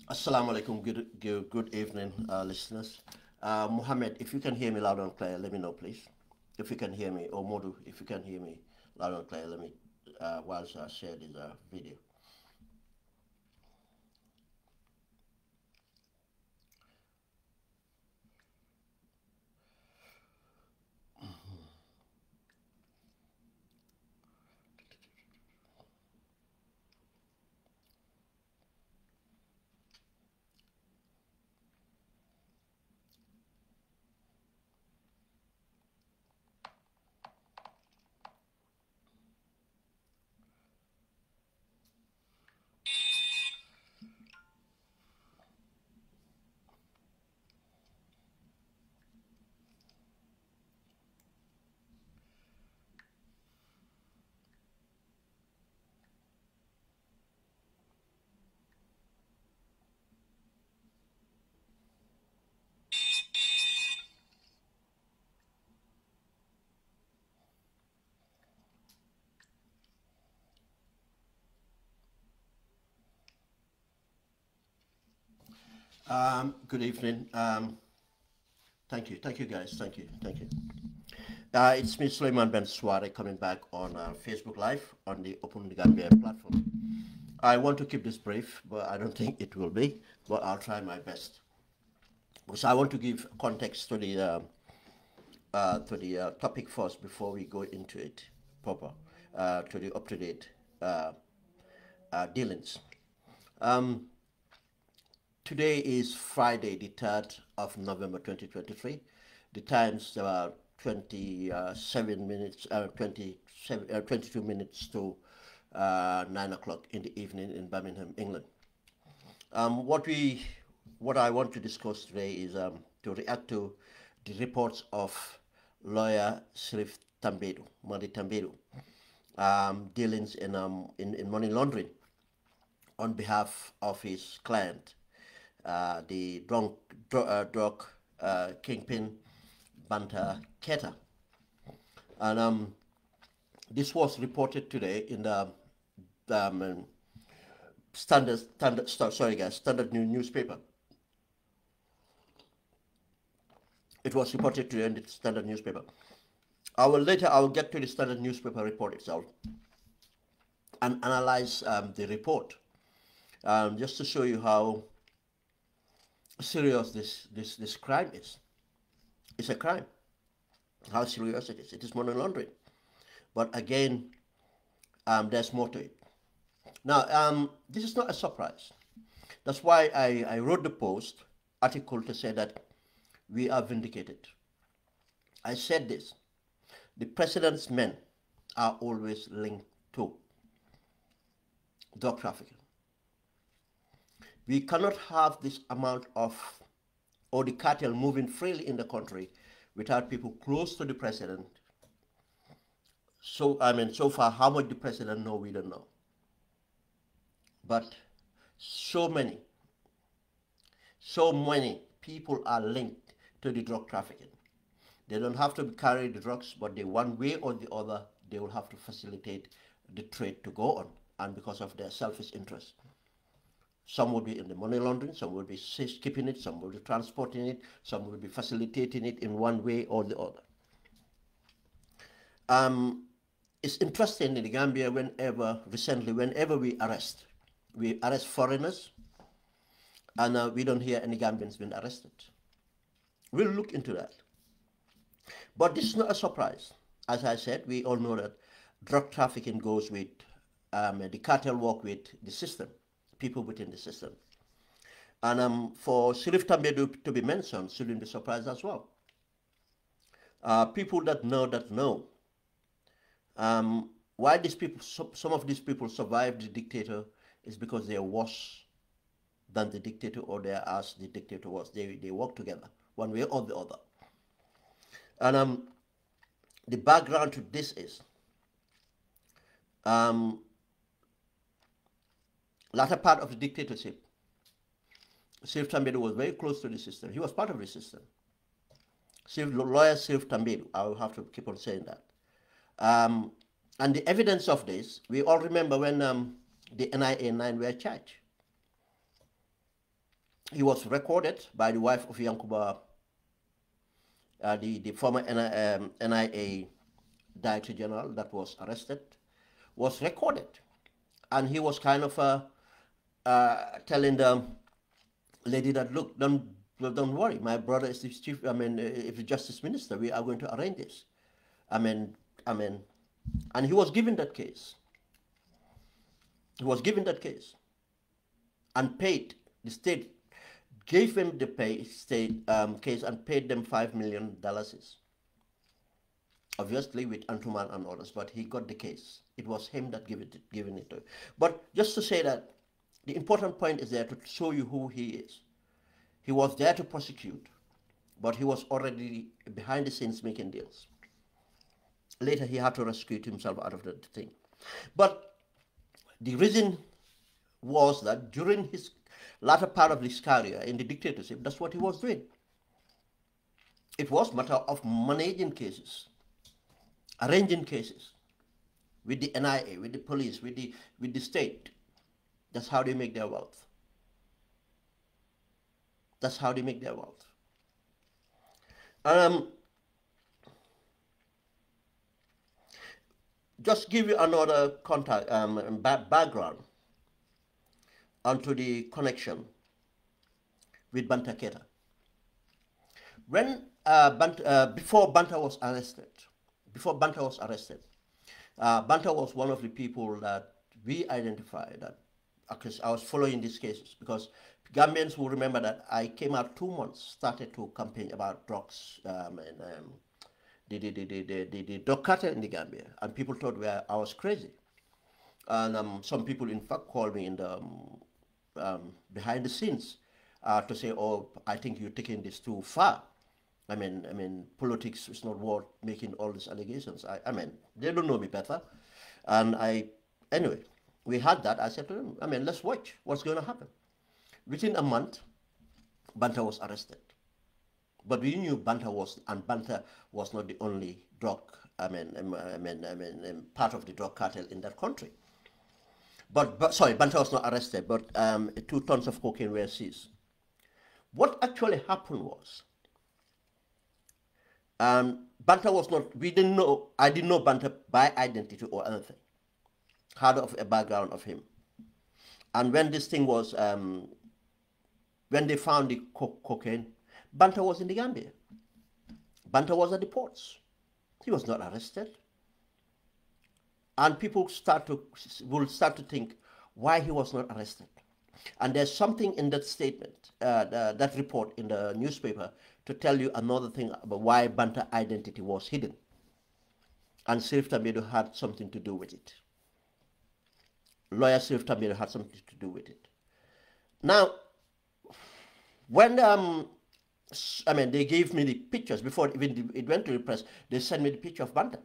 Assalamu alaikum, good evening, listeners. Mohammed, if you can hear me loud and clear, let me know, please. If you can hear me, or Modu, if you can hear me loud and clear, let me, whilst I share this video. Good evening. Thank you guys. Thank you. It's me, Suleiman Ben Sware, coming back on Facebook Live on the Open Gambia platform. I want to keep this brief, but I don't think it will be. But I'll try my best. Because I want to give context to the topic first before we go into it proper, to the up-to-date dealings. Today is Friday, the 3rd of November 2023. The time's about 22 minutes to 9 o'clock in the evening in Birmingham, England. What I want to discuss today is to react to the reports of lawyer 𝒕𝒉𝒊𝒔, dealings in money laundering on behalf of his client, the drug kingpin Banta Keita. And this was reported today in the Standard newspaper. It was reported today in the Standard newspaper. I will get to the Standard newspaper report itself and analyze the report, just to show you how serious this crime is. It's a crime. How serious it is. It is money laundering. But again, there's more to it. Now, this is not a surprise. That's why I wrote the article to say that we are vindicated. I said this, the president's men are always linked to drug trafficking. We cannot have this amount of, or the cartel moving freely in the country without people close to the president. So, so far, how much the president knows, we don't know. But so many people are linked to the drug trafficking. They don't have to carry the drugs, but they, one way or the other, they will have to facilitate the trade to go on, and because of their selfish interest. Some will be in the money laundering, some will be keeping it, some will be transporting it, some will be facilitating it in one way or the other. It's interesting in the Gambia, whenever we arrest foreigners, and we don't hear any Gambians being arrested. We'll look into that. But this is not a surprise. As I said, we all know that drug trafficking goes with, the cartel work with the system, people within the system. And for 𝒕𝒉𝒊𝒏 to be mentioned shouldn't be surprised as well. People that know why these people, some of these people survived the dictator is because they are worse than the dictator, or they are as the dictator was. They work together, one way or the other. And the background to this is, latter part of the dictatorship, 𝒕𝒉𝒊𝒏 was very close to the system. He was part of the system. Lawyer 𝒕𝒉𝒊𝒏, I will have to keep on saying that. And the evidence of this, we all remember when the NIA 9 were charged. He was recorded by the wife of Yankuba, the former NIA Director General that was arrested, was recorded. And he was kind of telling the lady that, look, don't worry, my brother is the chief, if the justice minister, we are going to arrange this. And he was given that case. He was given that case and paid. The state gave him the case and paid them $5 million. Obviously with Antuman and others, but he got the case. It was him that gave it to him. But just to say that the important point is there to show you who he is. He was there to prosecute, but he was already behind the scenes making deals. Later he had to rescue himself out of the thing. But the reason was that during his latter part of his career in the dictatorship, that's what he was doing. It was a matter of managing cases, arranging cases with the NIA, with the police, with the state. That's how they make their wealth. That's how they make their wealth. Just give you another contact, background onto the connection with Banta Keita. When before Banta was arrested, Banta was one of the people that we identified that, because I was following these cases, because Gambians will remember that I came out 2 months, started to campaign about drugs the drug cartel in the Gambia, and people thought I was crazy. And some people, in fact, called me in the behind the scenes to say, "Oh, I think you're taking this too far. I mean, politics is not worth making all these allegations." I mean, they don't know me better. And anyway, we had that. I said to them, let's watch what's going to happen. Within a month, Banta was arrested. But we knew Banta was not the only drug, part of the drug cartel in that country. But sorry, Banta was not arrested, but 2 tons of cocaine were seized. What actually happened was, Banta was not, I didn't know Banta by identity or anything. Had of a background of him. And when this thing was, when they found the cocaine, Banta was in the Gambia. Banta was at the ports. He was not arrested. And people will start to think why he was not arrested. And there's something in that statement, that report in the newspaper, to tell you another thing about why Banta identity was hidden. And 𝒕𝒉𝒊𝒏 had something to do with it. Lawyer 𝒕𝒉𝒊𝒏 had something to do with it. Now, when they gave me the pictures before even it went to the press, they sent me the picture of Banta.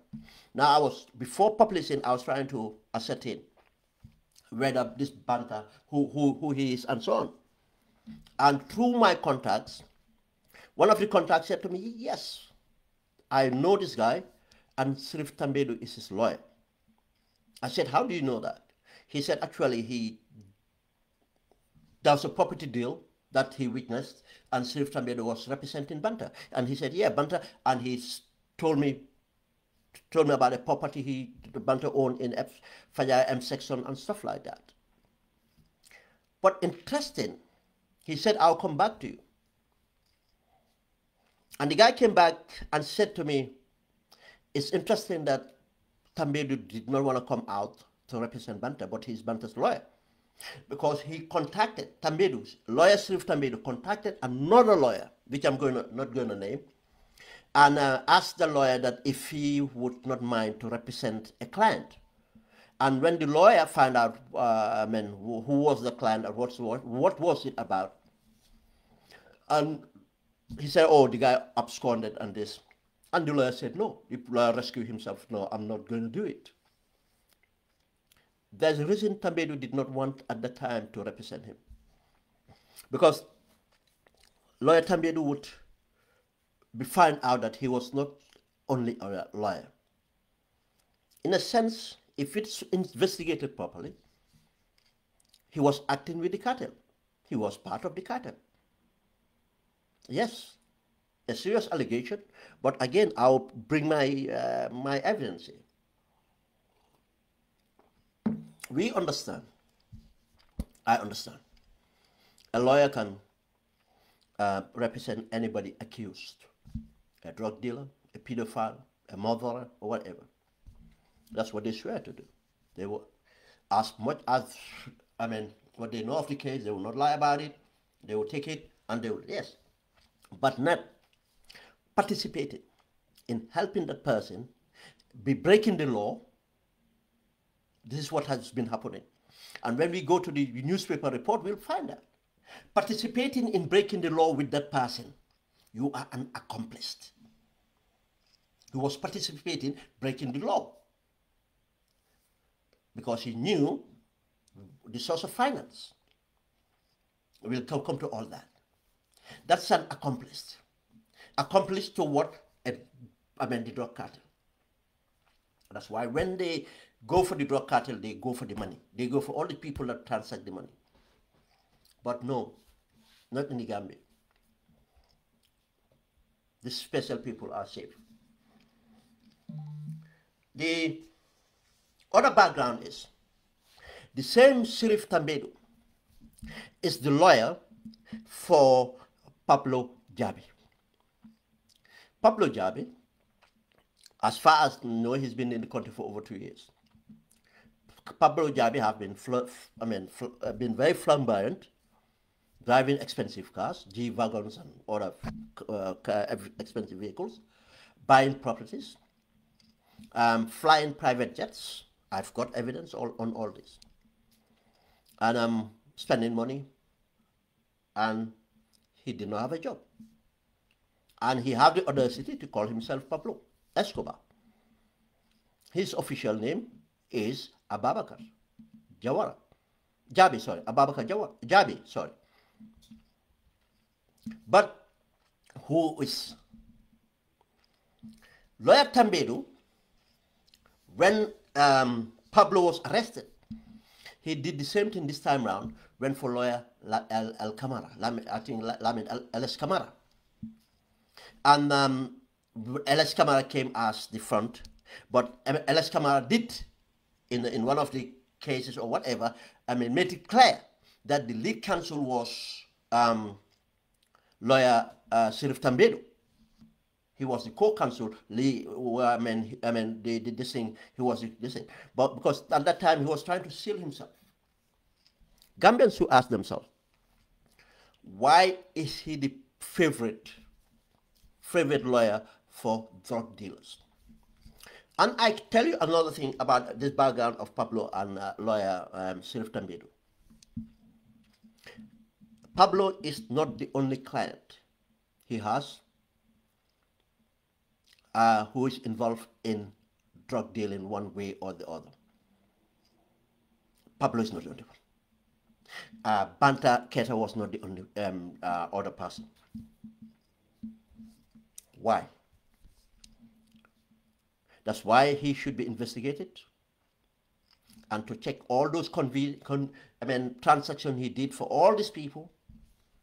Now before publishing, I was trying to ascertain whether this Banta, who he is and so on. And through my contacts, one of the contacts said to me, yes, I know this guy, and 𝒕𝒉𝒊𝒏 is his lawyer. I said, how do you know that? He said, actually, there was a property deal that he witnessed, and 𝒕𝒉𝒊𝒏 was representing Banta. And he said, yeah, Banta, and he told me about a property Banta owned in 𝒂𝒄𝒄𝒆𝒍 section and stuff like that. But interesting, he said, I'll come back to you. And the guy came back and said to me, it's interesting that 𝒕𝒉𝒊𝒏 did not want to come out to represent Banta, but he's Banta's lawyer. Because he contacted 𝒕𝒉𝒊𝒏's lawyer, 𝒕𝒉𝒊𝒏 contacted another lawyer, which I'm not going to name, and asked the lawyer that if he would not mind to represent a client. And when the lawyer found out who was the client and what was it about, and he said, oh, the guy absconded and this. And the lawyer said, no. The lawyer rescued himself. No, I'm not going to do it. There's a reason 𝒕𝒉𝒊𝒏 did not want at the time to represent him. Because lawyer 𝒕𝒉𝒊𝒏 would find out that he was not only a lawyer. In a sense, if it's investigated properly, he was acting with the cartel. He was part of the cartel. Yes, a serious allegation, but again, I'll bring my my evidence here. We understand, I understand, a lawyer can represent anybody accused, a drug dealer, a pedophile, a murderer, or whatever. That's what they swear to do. They will, as much as, what they know of the case, they will not lie about it, they will take it, and they will, yes, but not participating in helping that person be breaking the law. This is what has been happening. And when we go to the newspaper report, we'll find that. Participating in breaking the law with that person, you are an accomplice. He was participating, breaking the law. Because he knew the source of finance. We'll come to all that. That's an accomplice. Accomplice to what? The drug cartel. That's why when they go for the drug cartel, they go for the money. They go for all the people that transact the money. But no, not in the Gambia. The special people are safe. The other background is the same 𝒕𝒉𝒊𝒏 is the lawyer for Pablo Jabi. Pablo Jabi, as far as I know, he's been in the country for over 2 years. Pablo Jabi have been very flamboyant, driving expensive cars, G-wagons and other expensive vehicles, buying properties, flying private jets. I've got evidence on all this. And spending money, and he did not have a job. And he had the audacity to call himself Pablo Escobar. His official name is Ababakar Jabi, sorry, Ababakar Jabi, sorry. But who is lawyer 𝒕𝒉𝒊𝒏? When Pablo was arrested, he did the same thing this time round, went for lawyer El Camara, I think El Camara. And El Camara came as the front, but El Camara did, in one of the cases or whatever, made it clear that the lead counsel was lawyer 𝒕𝒉𝒊𝒏. He was the co-counsel. They did this thing. He was this thing. But because at that time he was trying to seal himself. Gambians who ask themselves, why is he the favorite favorite lawyer for drug dealers. And I tell you another thing about this background of Pablo and lawyer 𝒕𝒉𝒊𝒏. Pablo is not the only client he has who is involved in drug dealing one way or the other. Pablo is not the only one. Banta Keita was not the only other person. Why? That's why he should be investigated, and to check all those transactions he did for all these people,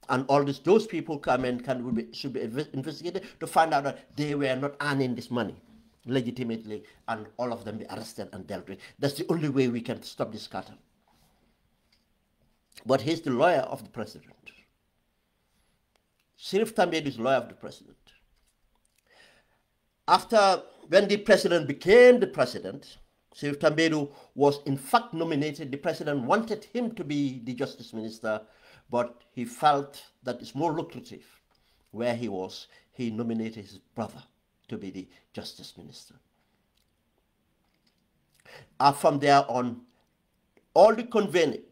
and all those people should be investigated to find out that they were not earning this money legitimately, and all of them be arrested and dealt with. That's the only way we can stop this cartel. But he's the lawyer of the president. 𝒕𝒉𝒊𝒏 is lawyer of the president. When the president became the president, 𝒕𝒉𝒊𝒏 was in fact nominated. The president wanted him to be the justice minister, but he felt that it's more lucrative where he was. He nominated his brother to be the justice minister. From there on, all the convenience,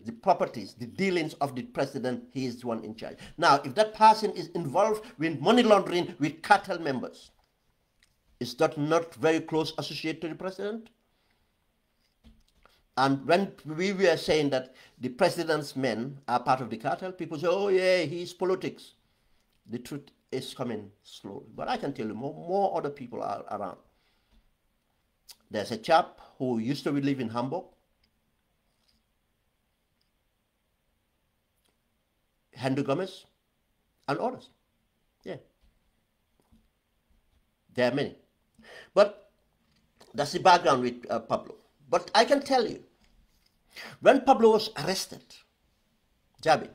the properties, the dealings of the president, he is the one in charge. Now, if that person is involved with money laundering with cartel members, is that not very close associated to the president? And when we were saying that the president's men are part of the cartel, people say, oh yeah, he's politics. The truth is coming slowly. But I can tell you, more other people are around. There's a chap who used to live in Hamburg, Henry Gomez, and others. Yeah. There are many. But that's the background with Pablo. But I can tell you, when Pablo was arrested, Jabi,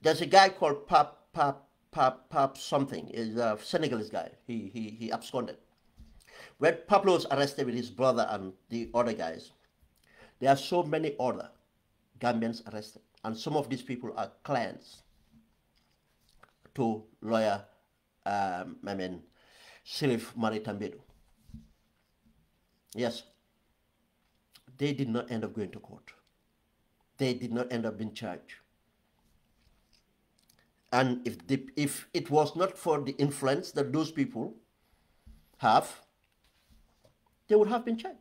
there's a guy called Pap something, is a Senegalese guy. He absconded. When Pablo was arrested with his brother and the other guys, there are so many other Gambians arrested, and some of these people are clients to lawyer 𝒕𝒉𝒊𝒏. Yes, they did not end up going to court. They did not end up being charged. And if it was not for the influence that those people have, they would have been charged.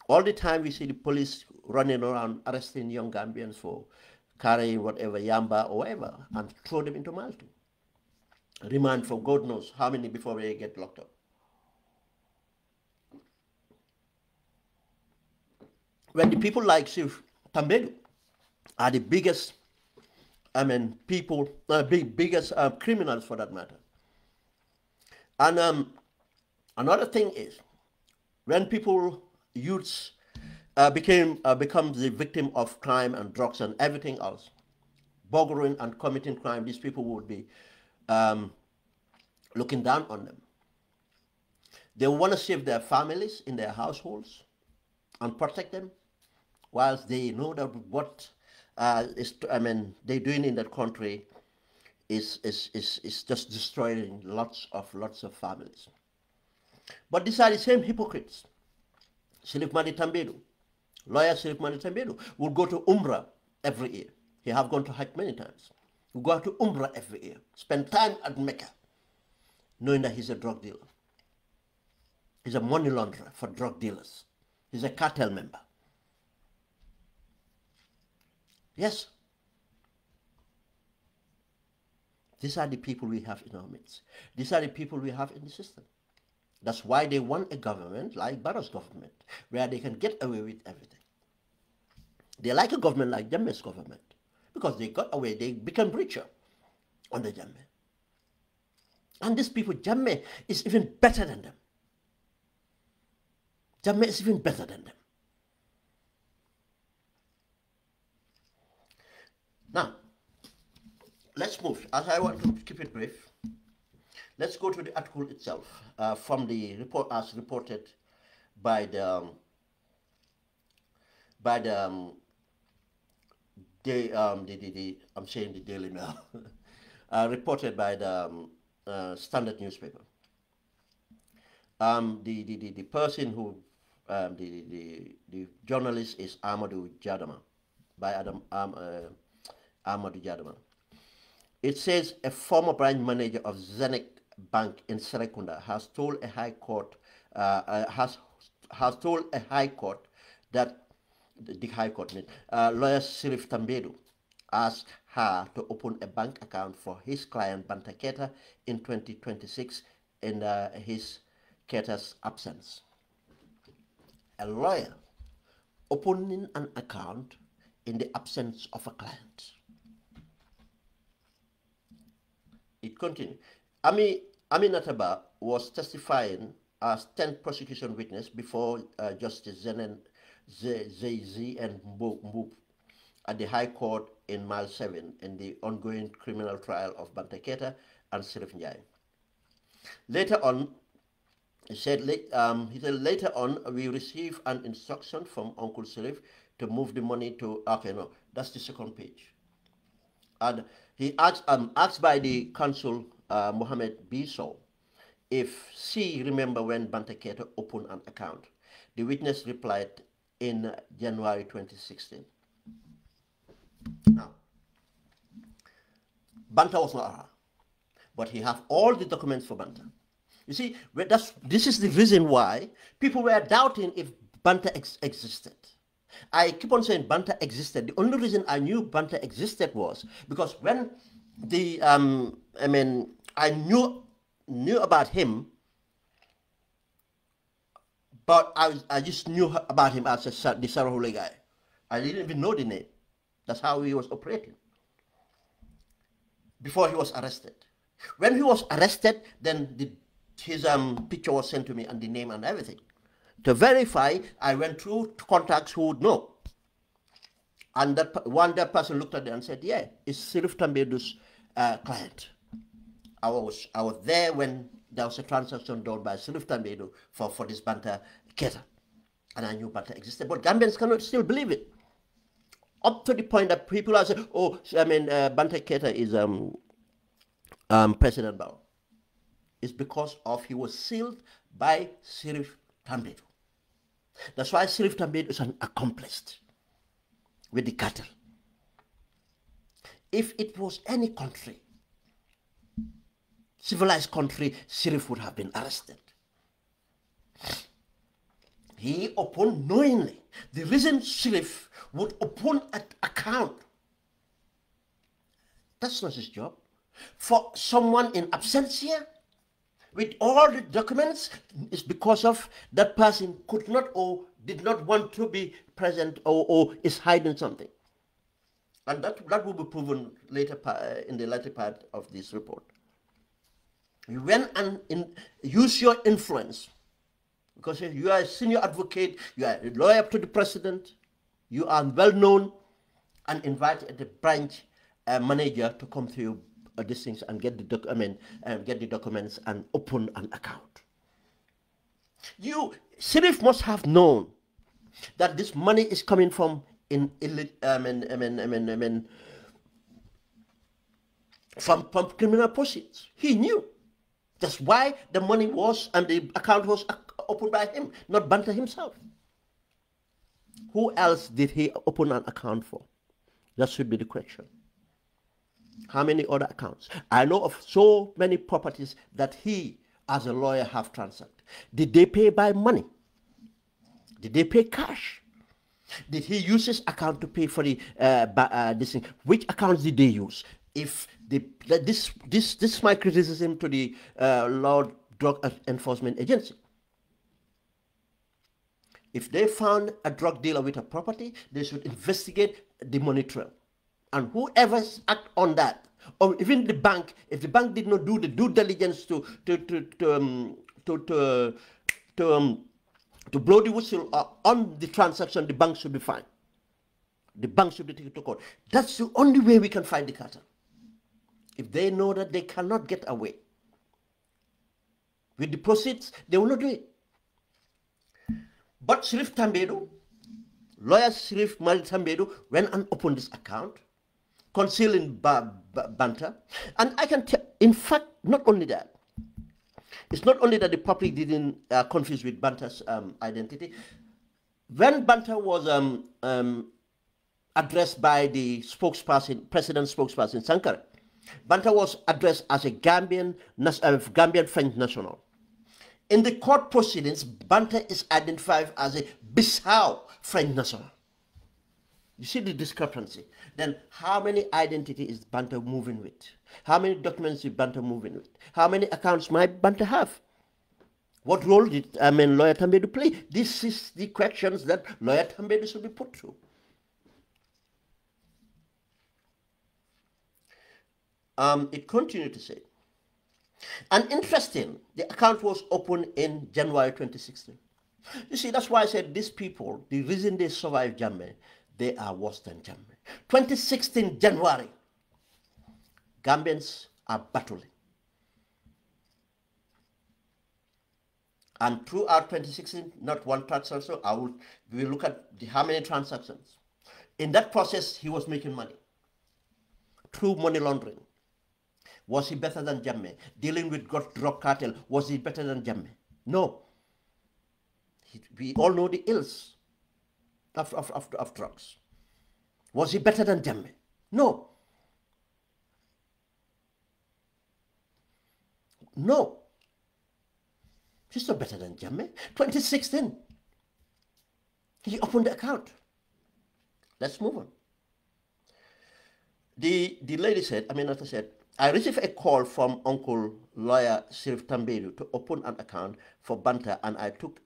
All the time we see the police running around arresting young Gambians for carrying whatever, yamba or whatever, and throw them into Malta. Remand for God knows how many before they get locked up. When the people like 𝒕𝒉𝒊𝒏 are the biggest, biggest criminals for that matter. And another thing is, when youths becomes the victim of crime and drugs and everything else, burglaring and committing crime, these people would be looking down on them. They want to save their families in their households and protect them, whilst they know that what they're doing in that country is just destroying lots of families. But these are the same hypocrites. �𝒉𝒊𝒏, lawyer 𝒕𝒉𝒊𝒏, will go to Umrah every year. He have gone to Hajj many times. He go to Umrah every year, spend time at Mecca, knowing that he's a drug dealer. He's a money launderer for drug dealers. He's a cartel member. Yes. These are the people we have in our midst. These are the people we have in the system. That's why they want a government like Barrow's government, where they can get away with everything. They like a government like 𝒂𝒂's government, because they got away, they become richer under 𝒂𝒂. And these people, 𝒂𝒂 is even better than them. 𝒂𝒂 is even better than them. Now, let's move. As I want to keep it brief, let's go to the article itself from the report as reported by the I'm saying the Daily Mail, reported by the Standard newspaper. The person who the journalist is Amadou Jadama, by Amadou Jadama. It says a former branch manager of Zenith Bank in Serekunda has told a high court has told a high court that the high court lawyer 𝒕𝒉𝒊𝒏 asked her to open a bank account for his client Banta Keita in 2026 in his Keita's absence. A lawyer opening an account in the absence of a client. It continued. Aminataba was testifying as 10th prosecution witness before Justice Zenen 𝒂𝒄𝒄𝒏 and 𝒂𝒄𝒄𝒏 at the High Court in Mile 7 in the ongoing criminal trial of Banta Keita and 𝒕𝒉𝒊𝒔. Later on, he said later on we received an instruction from Uncle 𝒕𝒉𝒊 to move the money to, okay, no, that's the second page. And he asked by the counsel Mohammed Biso if she remember when Banta Keita opened an account. The witness replied in January 2016. Now, Banta was not around, but he have all the documents for Banta. You see, this is the reason why people were doubting if Banta existed. I keep on saying Banta existed. The only reason I knew Banta existed was because when the I knew about him, but I just knew about him as the Sarahule guy. I didn't even know the name. That's how he was operating before he was arrested. When he was arrested, then his picture was sent to me and the name and everything. To verify, I went through contacts who would know. And that person looked at it and said, yeah, it's 𝒕𝒉𝒊𝒏's client. I was there when there was a transaction done by 𝒕𝒉𝒊𝒏 for this Banta Keita. And I knew Banta existed. But Gambians cannot still believe it. Up to the point that people are saying, oh, Banta Keita is President Barrow. It's because of he was sealed by 𝒕𝒉𝒊𝒏. That's why 𝒕𝒉𝒊𝒏 is an accomplice with the cartel. If it was any country, civilized country, 𝒕𝒉𝒊 would have been arrested. He opened knowingly. The reason 𝒕𝒉𝒊 would open an account, that's not his job. For someone in absentia, with all the documents, is because of that person could not or did not want to be present or is hiding something. And that will be proven later in the latter part of this report. You went and use your influence, because if you are a senior advocate, you are a lawyer to the president, you are well known, and invited the branch manager to come to you these things and get the documents and open an account. 𝒕𝒉𝒊 must have known that this money is coming from from criminal proceeds. He knew. That's why the money was and the account was opened by him, not Banta himself. Who else did he open an account for? That should be the question. How many other accounts? I know of so many properties that he, as a lawyer, have transacted. Did they pay by money? Did they pay cash? Did he use his account to pay for the this thing? Which accounts did they use? If this is my criticism to the Law Drug Enforcement Agency. If they found a drug dealer with a property, they should investigate the money trail. And whoever act on that, or even the bank, if the bank did not do the due diligence to blow the whistle on the transaction, the bank should be fined. The bank should be taken to court. That's the only way we can find the cartel. If they know that they cannot get away with the proceeds, they will not do it. But 𝒕𝒉𝒊𝒏, lawyer Sheriff Malitambedu went and opened this account, concealing banter. And I can tell, in fact, not only that, it's not only that the public didn't confuse with Banta's identity. When Banta was addressed by the spokesperson, president spokesperson Sankara, Banta was addressed as a Gambian French national. In the court proceedings, Banta is identified as a Bissau French national. You see the discrepancy. Then how many identities is Banta moving with? How many documents is Banta moving with? How many accounts might Banta have? What role did lawyer Tambedu play? This is the questions that lawyer Tambedu should be put to. It continued to say, and interesting, the account was opened in January 2016. You see, that's why I said these people, the reason they survived Jammeh, they are worse than Jammeh. 2016 January, Gambians are battling. And throughout 2016, not one transaction, we will look at how many transactions. In that process, he was making money through money laundering. Was he better than Jammeh? Dealing with drug cartel, was he better than Jammeh? No. We all know the ills of drugs. Was he better than Jammeh? No. No. He's not better than Jammeh. 2016, he opened the account. Let's move on. The lady said, Aminata said, I received a call from Uncle Lawyer Sheriff Tambedu to open an account for Banta, and I took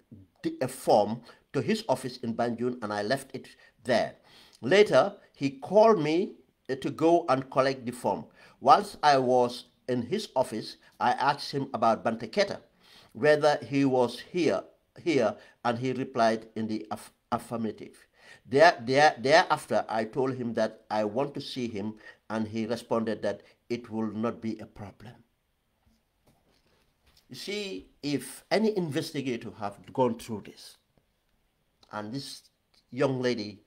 a form to his office in Banjul and I left it there. Later, he called me to go and collect the form. Whilst I was in his office, I asked him about Banta Keita, whether he was here, and he replied in the affirmative. Thereafter, I told him that I want to see him, and he responded that it will not be a problem. You see, if any investigator have gone through this, and this young lady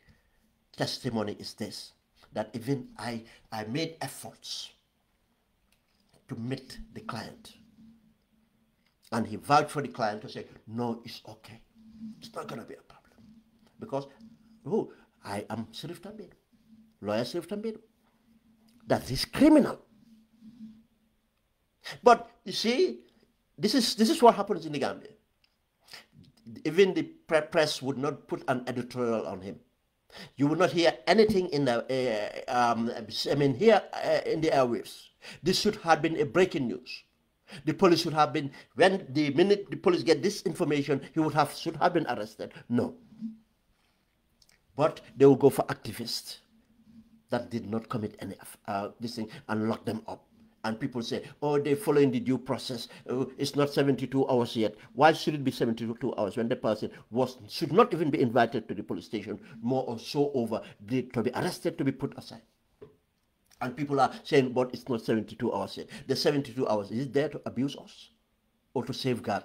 testimony is this, that even I made efforts to meet the client, and he vouched for the client to say, no, it's okay. It's not going to be a problem. Because, oh, I am Sheriff Tambedu, lawyer Sheriff Tambedu. That is criminal. But you see, this is what happens in the Gambia. Even the press would not put an editorial on him. You will not hear anything in the in the airwaves. This should have been a breaking news. The police should have been, when the minute the police get this information, he should have been arrested. No. But they will go for activists that did not commit any this thing and lock them up. And people say, oh, they're following the due process. Oh, it's not 72 hours yet. Why should it be 72 hours when the person should not even be invited to the police station, more or so over, to be arrested, to be put aside? And people are saying, but it's not 72 hours yet. The 72 hours, is it there to abuse us or to safeguard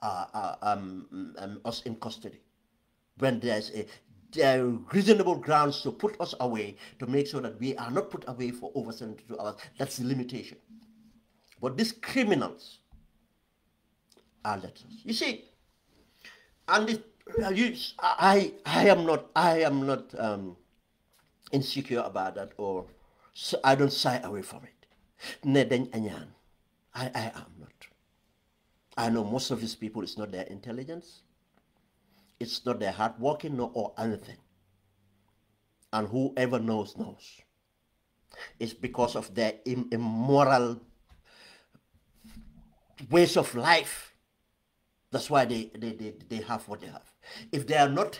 us in custody? When there are reasonable grounds to put us away, to make sure that we are not put away for over 72 hours. That's the limitation. But these criminals are let us. You see, and I am not insecure about that, or I don't shy away from it. I am not. I know most of these people, it's not their intelligence. It's not their hard working or anything. And whoever knows. It's because of their immoral ways of life. That's why they have what they have. If they are not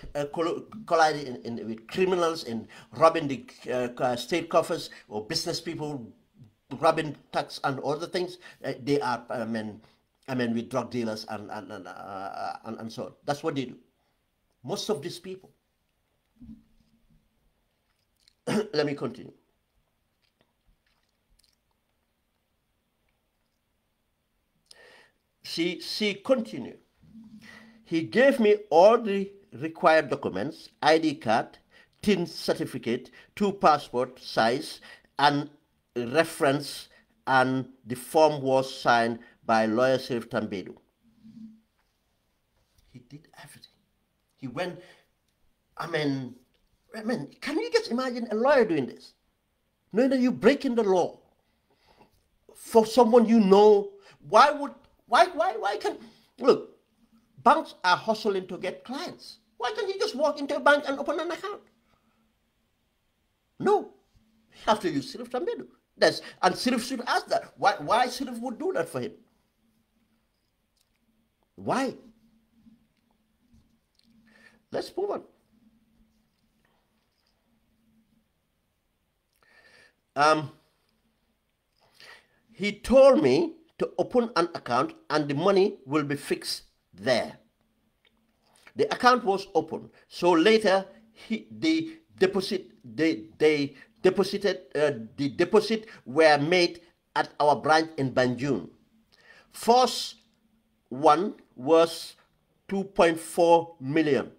colliding with criminals and robbing the state coffers, or business people robbing tax and other things, they are with drug dealers and so on. That's what they do. Most of these people. Let me continue. She continued. He gave me all the required documents, ID card, TIN certificate, 2 passport size, and reference, and the form was signed by lawyer 𝒕𝒉𝒊𝒔. He did everything. He went, I mean, can you just imagine a lawyer doing this? Knowing that you're breaking the law for someone you know. Why can, look, banks are hustling to get clients. Why can't you just walk into a bank and open an account? No, you have to use 𝒕𝒉𝒊𝒔. And 𝒕𝒉𝒊 should ask that. Why 𝒕𝒉𝒊 would do that for him? Why? Let's move on. He told me to open an account and the money will be fixed there. The account was open. So later, the deposit were made at our branch in Banjul. First one was 2.4 million.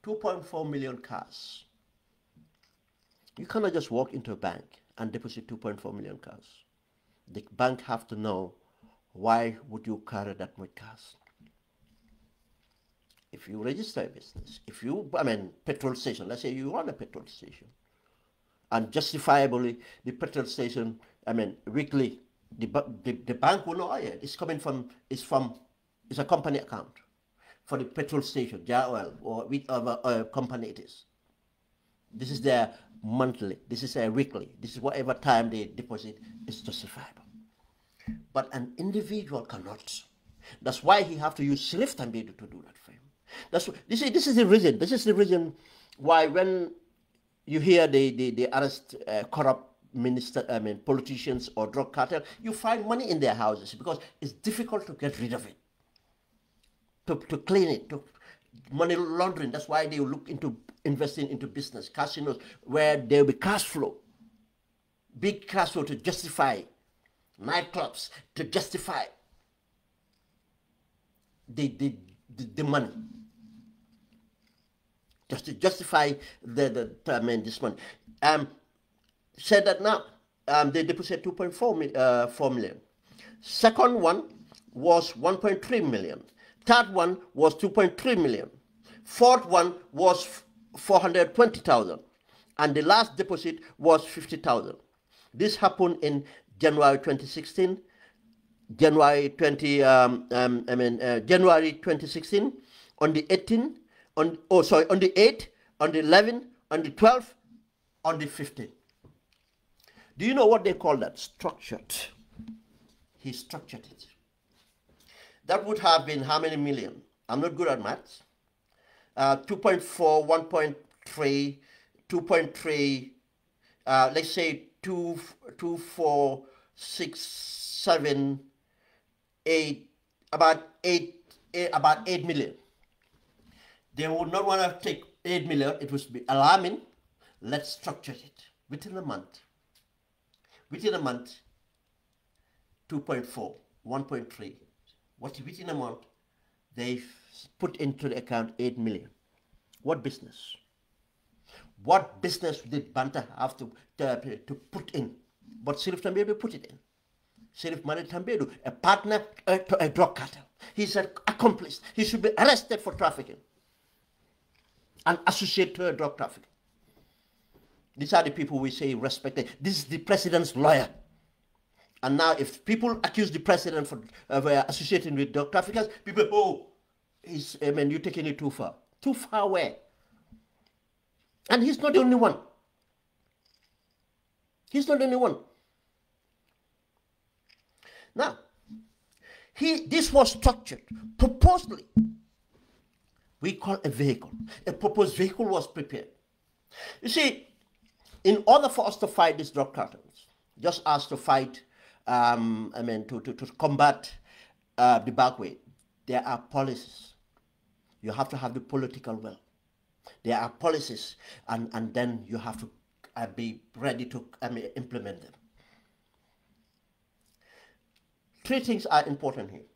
2.4 million cash. You cannot just walk into a bank and deposit 2.4 million cash. The bank have to know, why would you carry that much cash? If you register a business, if you, petrol station, let's say you run a petrol station, and justifiably the petrol station, weekly, the bank will know, oh yeah, it's coming from, it's a company account for the petrol station, Oil, or whichever company it is. This is their monthly, this is their weekly, this is whatever time they deposit is justifiable. But an individual cannot. That's why he have to use 𝒕𝒉𝒊𝒔 to do that for him. That's this is the reason. This is the reason why when you hear they arrest corrupt politicians or drug cartel, you find money in their houses because it's difficult to get rid of it, to clean it, to money laundering. That's why they look into investing into business, casinos, where there will be cash flow, big cash flow to justify nightclubs, to justify the money, just to justify this money. Said that now they deposit 2.4 million. Second one was 1.3 million. Third one was 2.3 million. Fourth one was 420,000, and the last deposit was 50,000. This happened in January 2016. January 2016, on the 18th, on the 8th, on the 11th, on the 12th, on the 15th. Do you know what they call that? Structured. He structured it. That would have been how many million? I'm not good at maths. 2.4, 1.3, 2.3, let's say 2, 4, 6, 7, 8, about 8 million. They would not want to take 8 million. It would be alarming. Let's structure it within a month. Within a month, 2.4, 1.3. Within a month, they put into the account 8 million. What business? What business did Banta have to put in? But 𝒕𝒉𝒊𝒔 put it in. 𝒕𝒉𝒊𝒔, a partner to a drug cartel. He's an accomplice. He should be arrested for trafficking and associated to a drug trafficking. These are the people we say respected. This is the president's lawyer. And now if people accuse the president of associating with drug traffickers, people, oh, you're taking it too far. Too far where? And he's not the only one. He's not the only one. Now, this was structured purposely. We call a vehicle. A proposed vehicle was prepared. You see, in order for us to fight these drug cartels, just as to fight, to combat the back way, there are policies. You have to have the political will. There are policies, and then you have to be ready to implement them. 3 things are important here.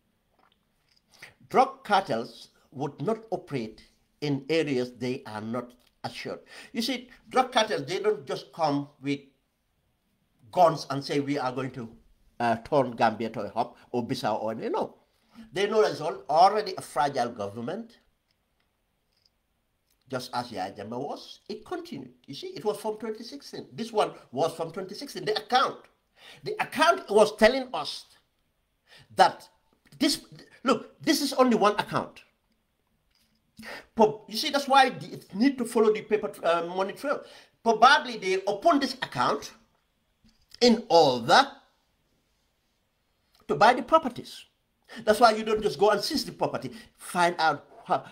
Drug cartels would not operate in areas they are not assured. You see, drug cartels, they don't just come with guns and say we are going to turn Gambia to a hub or Bissau or no. They know there's already a fragile government, just as Yahya Jammeh was. It continued. You see, it was from 2016. This one was from 2016. The account was telling us that this, look, this is only one account. You see, that's why it need to follow the paper money trail. Probably they opened this account in order to buy the properties. That's why you don't just go and seize the property. Find out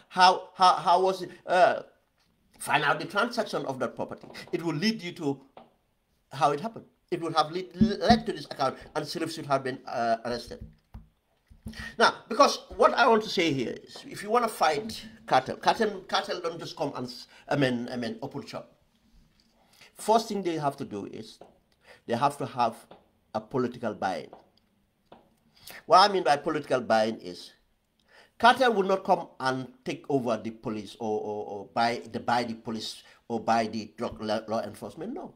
how was it, find out the transaction of that property. It will lead you to how it happened. It would have led to this account, and Sirif should have been arrested. Now, because what I want to say here is, if you want to fight cartel don't just come and open shop. First thing they have to do is they have to have a political buy-in. What I mean by political buy-in is cartel will not come and take over the police or buy the police or buy the drug law enforcement. No.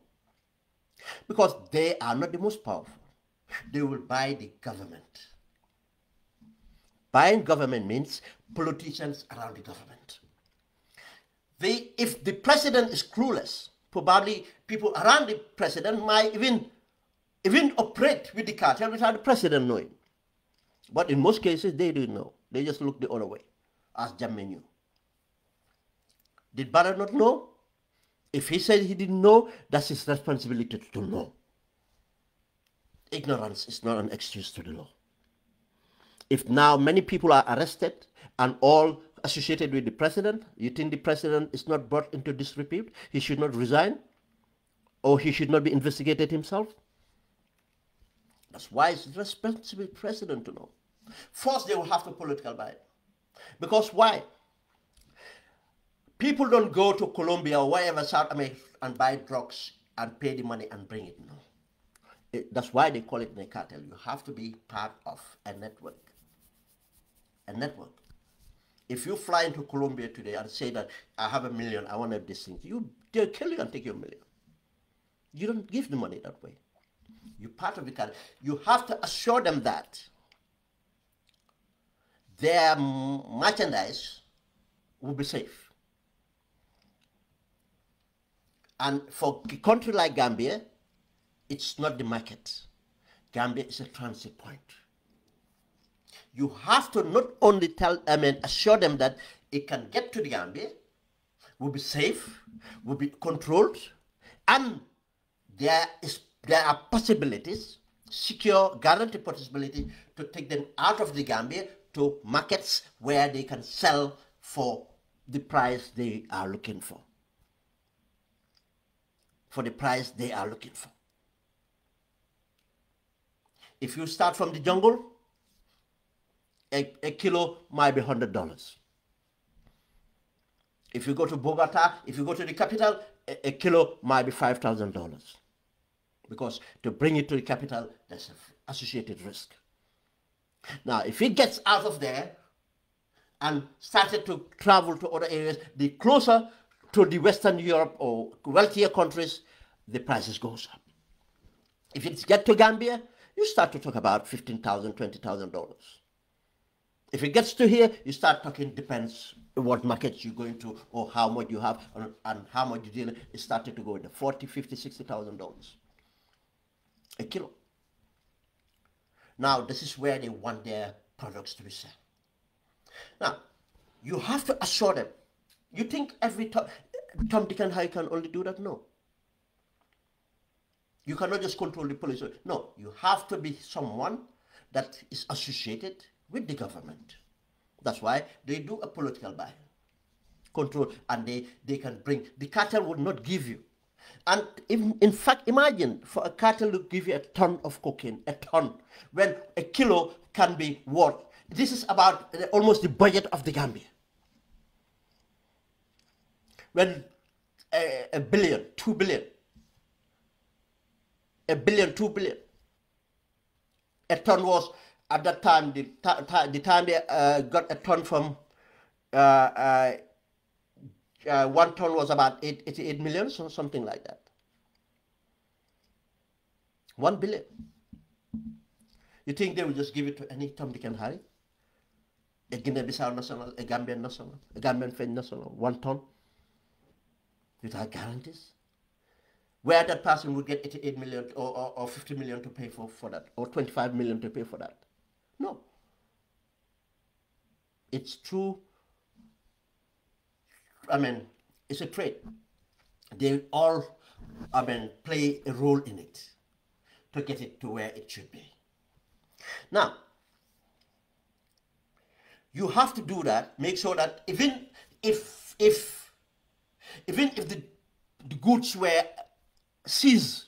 Because they are not the most powerful. They will buy the government. Buying government means politicians around the government. If the president is clueless, probably people around the president might even operate with the cartel without the president knowing. But in most cases, they didn't know. They just looked the other way, as Jammeh knew. Did Barrow not know? If he said he didn't know, that's his responsibility to know. Ignorance is not an excuse to the law. If now many people are arrested and all associated with the president, you think the president is not brought into disrepute? He should not resign? Or he should not be investigated himself? That's why it's the responsibility of the president to know. First, they will have to political buy. Because why? People don't go to Colombia or wherever, South America, and buy drugs and pay the money and bring it. No. That's why they call it a cartel. You have to be part of a network. A network. If you fly into Colombia today and say that I have $1 million, I want to have this thing, they'll kill you and take your $1 million. You don't give the money that way. You're part of the cartel. You have to assure them that their merchandise will be safe. And for a country like Gambia, it's not the market. Gambia is a transit point. You have to not only assure them that it can get to the Gambia, will be safe, will be controlled, and there are possibilities, secure, guaranteed possibility to take them out of the Gambia to markets where they can sell for the price they are looking for. For the price they are looking for. If you start from the jungle, a kilo might be $100. If you go to Bogota, if you go to the capital, a kilo might be $5,000. Because to bring it to the capital, there's an associated risk. Now, if it gets out of there and started to travel to other areas, the closer to the Western Europe or wealthier countries, the prices goes up. If it gets to Gambia, you start to talk about $15,000, $20,000. If it gets to here, you start talking, depends what markets you're going to or how much you have and how much you deal. It started to go into $40,000, $50,000, $60,000 a kilo. Now, this is where they want their products to be sold. Now, you have to assure them. You think every Tom, Dick, and Harry can only do that? No. You cannot just control the police. No, you have to be someone that is associated with the government. That's why they do a political buy. Control, and they can bring, the cartel would not give you. And in fact, imagine for a cartel to give you a ton of cocaine, a ton, when a kilo can be worth. This is about almost the budget of the Gambia. When a billion, 2 billion, a billion, 2 billion, a ton was, at that time, the time they got a ton from uh, 1 ton was about 88 million, so something like that. 1 billion. You think they will just give it to any Tom, Dick and Harry? A Guinea-Bissau national, a Gambian national, a Gambian French national, 1 ton without guarantees? Where that person would get 88 million or 50 million to pay for that, or 25 million to pay for that? No. It's true. I mean, it's a trade. They all, play a role in it to get it to where it should be. Now, you have to do that. Make sure that even if the goods were seized,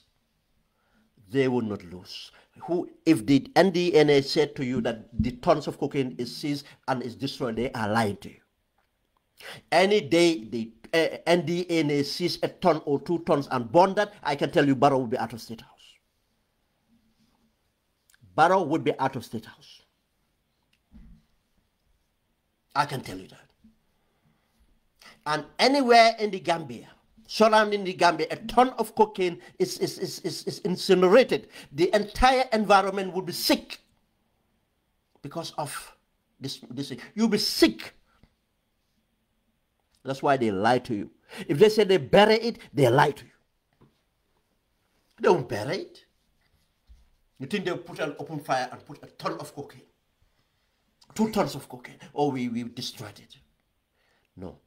they will not lose. If the NDNA said to you that the tons of cocaine is seized and is destroyed, they are lying to you. Any day the NDNA sees a ton or 2 tons and burn that, I can tell you Barrow will be out of State House. Barrow would be out of State House. I can tell you that. And anywhere in the Gambia, surrounding the Gambia, a ton of cocaine is incinerated. The entire environment will be sick because of this. You'll be sick. That's why they lie to you. If they say they bury it, they lie to you. They don't bury it. You think they'll put an open fire and put a ton of cocaine? 2 tons of cocaine. Oh, we destroyed it. No.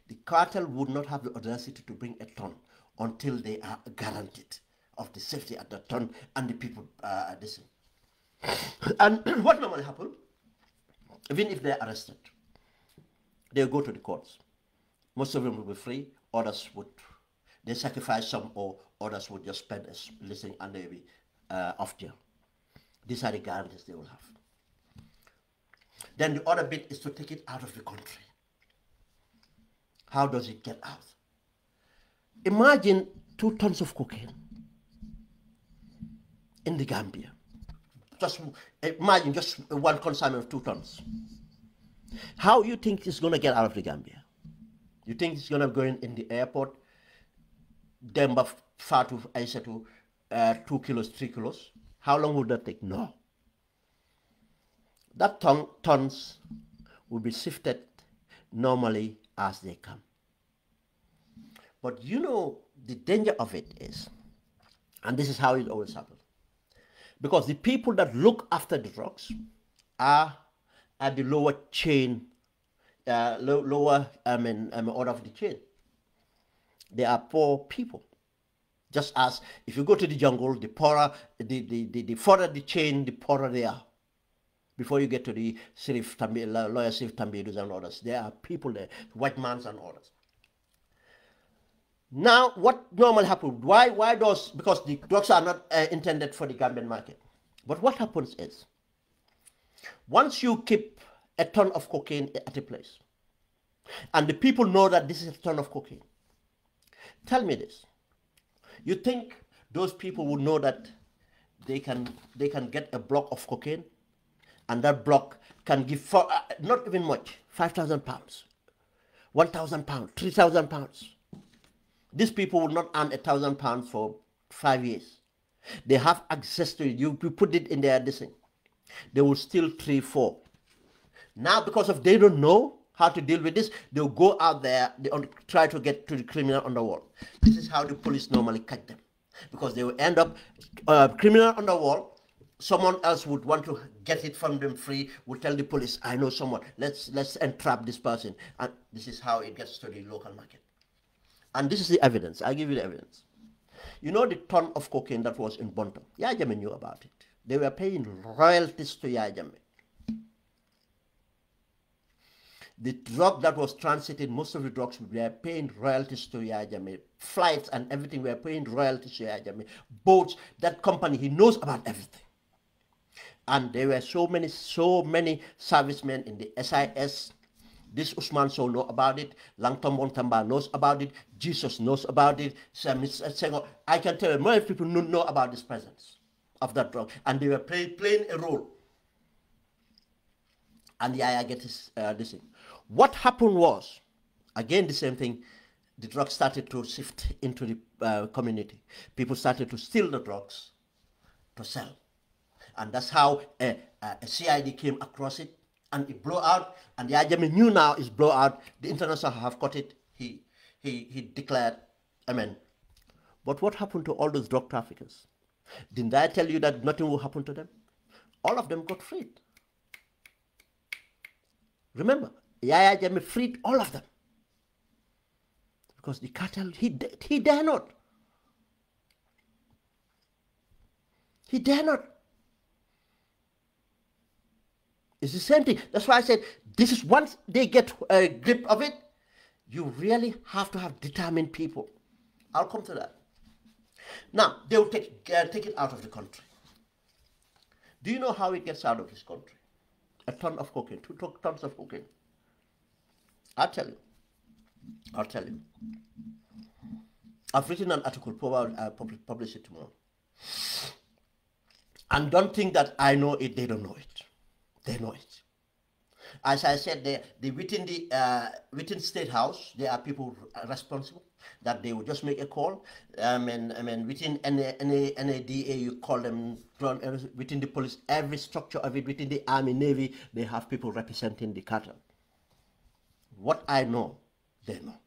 The cartel would not have the audacity to bring a ton until they are guaranteed of the safety at the ton and the people are listening. And what normally happens, even if they're arrested, they'll go to the courts. Most of them will be free, others would, they sacrifice some, or others would just spend a listening and they'll be off jail. These are the guarantees they will have. Then the other bit is to take it out of the country. How does it get out? Imagine 2 tons of cocaine in the Gambia. Just imagine just one consignment of 2 tons. How you think it's going to get out of the Gambia? You think it's going to go in the airport, Demba Fatu Aisatu, 2 kilos, 3 kilos? How long would that take? No. That tons will be sifted normally as they come. But you know, the danger of it is, and this is how it always happens, because the people that look after the drugs are at the lower chain, order of the chain. They are poor people. Just as if you go to the jungle, the poorer, the further the chain, the poorer they are. Before you get to the lawyer Sirif Tambidus and others, there are people there, white mans and others. Now, what normally happens? Why does, because the drugs are not intended for the Gambian market. But what happens is, once you keep a ton of cocaine at a place, and the people know that this is a ton of cocaine, tell me this. You think those people would know that they can get a block of cocaine, and that block can give for not even much, 5,000 pounds, 1,000 pounds, 3,000 pounds. These people will not earn 1,000 pounds for 5 years. They have access to it. You put it in their listing. They will steal 3, 4. Now, because of they don't know how to deal with this, they'll go out there, they try to get to the criminal underworld. This is how the police normally catch them, because they will end up criminal underworld. Someone else would want to get it from them free, would tell the police, I know someone, let's entrap this person. And this is how it gets to the local market. And this is the evidence. I give you the evidence. You know the ton of cocaine that was in Bonto? Yaya Jammeh knew about it. They were paying royalties to Yaya Jammeh. The drug that was transited, most of the drugs, we were paying royalties to Yaya Jammeh. Flights and everything, we were paying royalties to Yaya Jammeh. Boats, that company, he knows about everything. And there were so many servicemen in the SIS. This Usman Sow knows about it. Langton Montamba knows about it. Jesus knows about it. I can tell you, many people know about this presence of that drug. And they were playing a role. And Yaya gets this thing. What happened was, again, the same thing. The drugs started to shift into the community. People started to steal the drugs to sell. And that's how a CID came across it, and it blew out. And the Ajami knew now is blow out. The international have caught it. He declared, amen. But what happened to all those drug traffickers? Didn't I tell you that nothing will happen to them? All of them got freed. Remember, Yaya Jammeh freed all of them. Because the cartel, he dare not. He dare not. It's the same thing. That's why I said, this is once they get a grip of it, you really have to have determined people. I'll come to that. Now, they will take it out of the country. Do you know how it gets out of this country? A ton of cocaine, 2 tons of cocaine. I'll tell you. I'll tell you. I've written an article, publish it tomorrow. And don't think that I know it, they don't know it. They know it. As I said, within State House, there are people responsible that they will just make a call. Within NADA, you call them, within the police, every structure of it, within the Army, Navy, they have people representing the cartel. What I know, they know.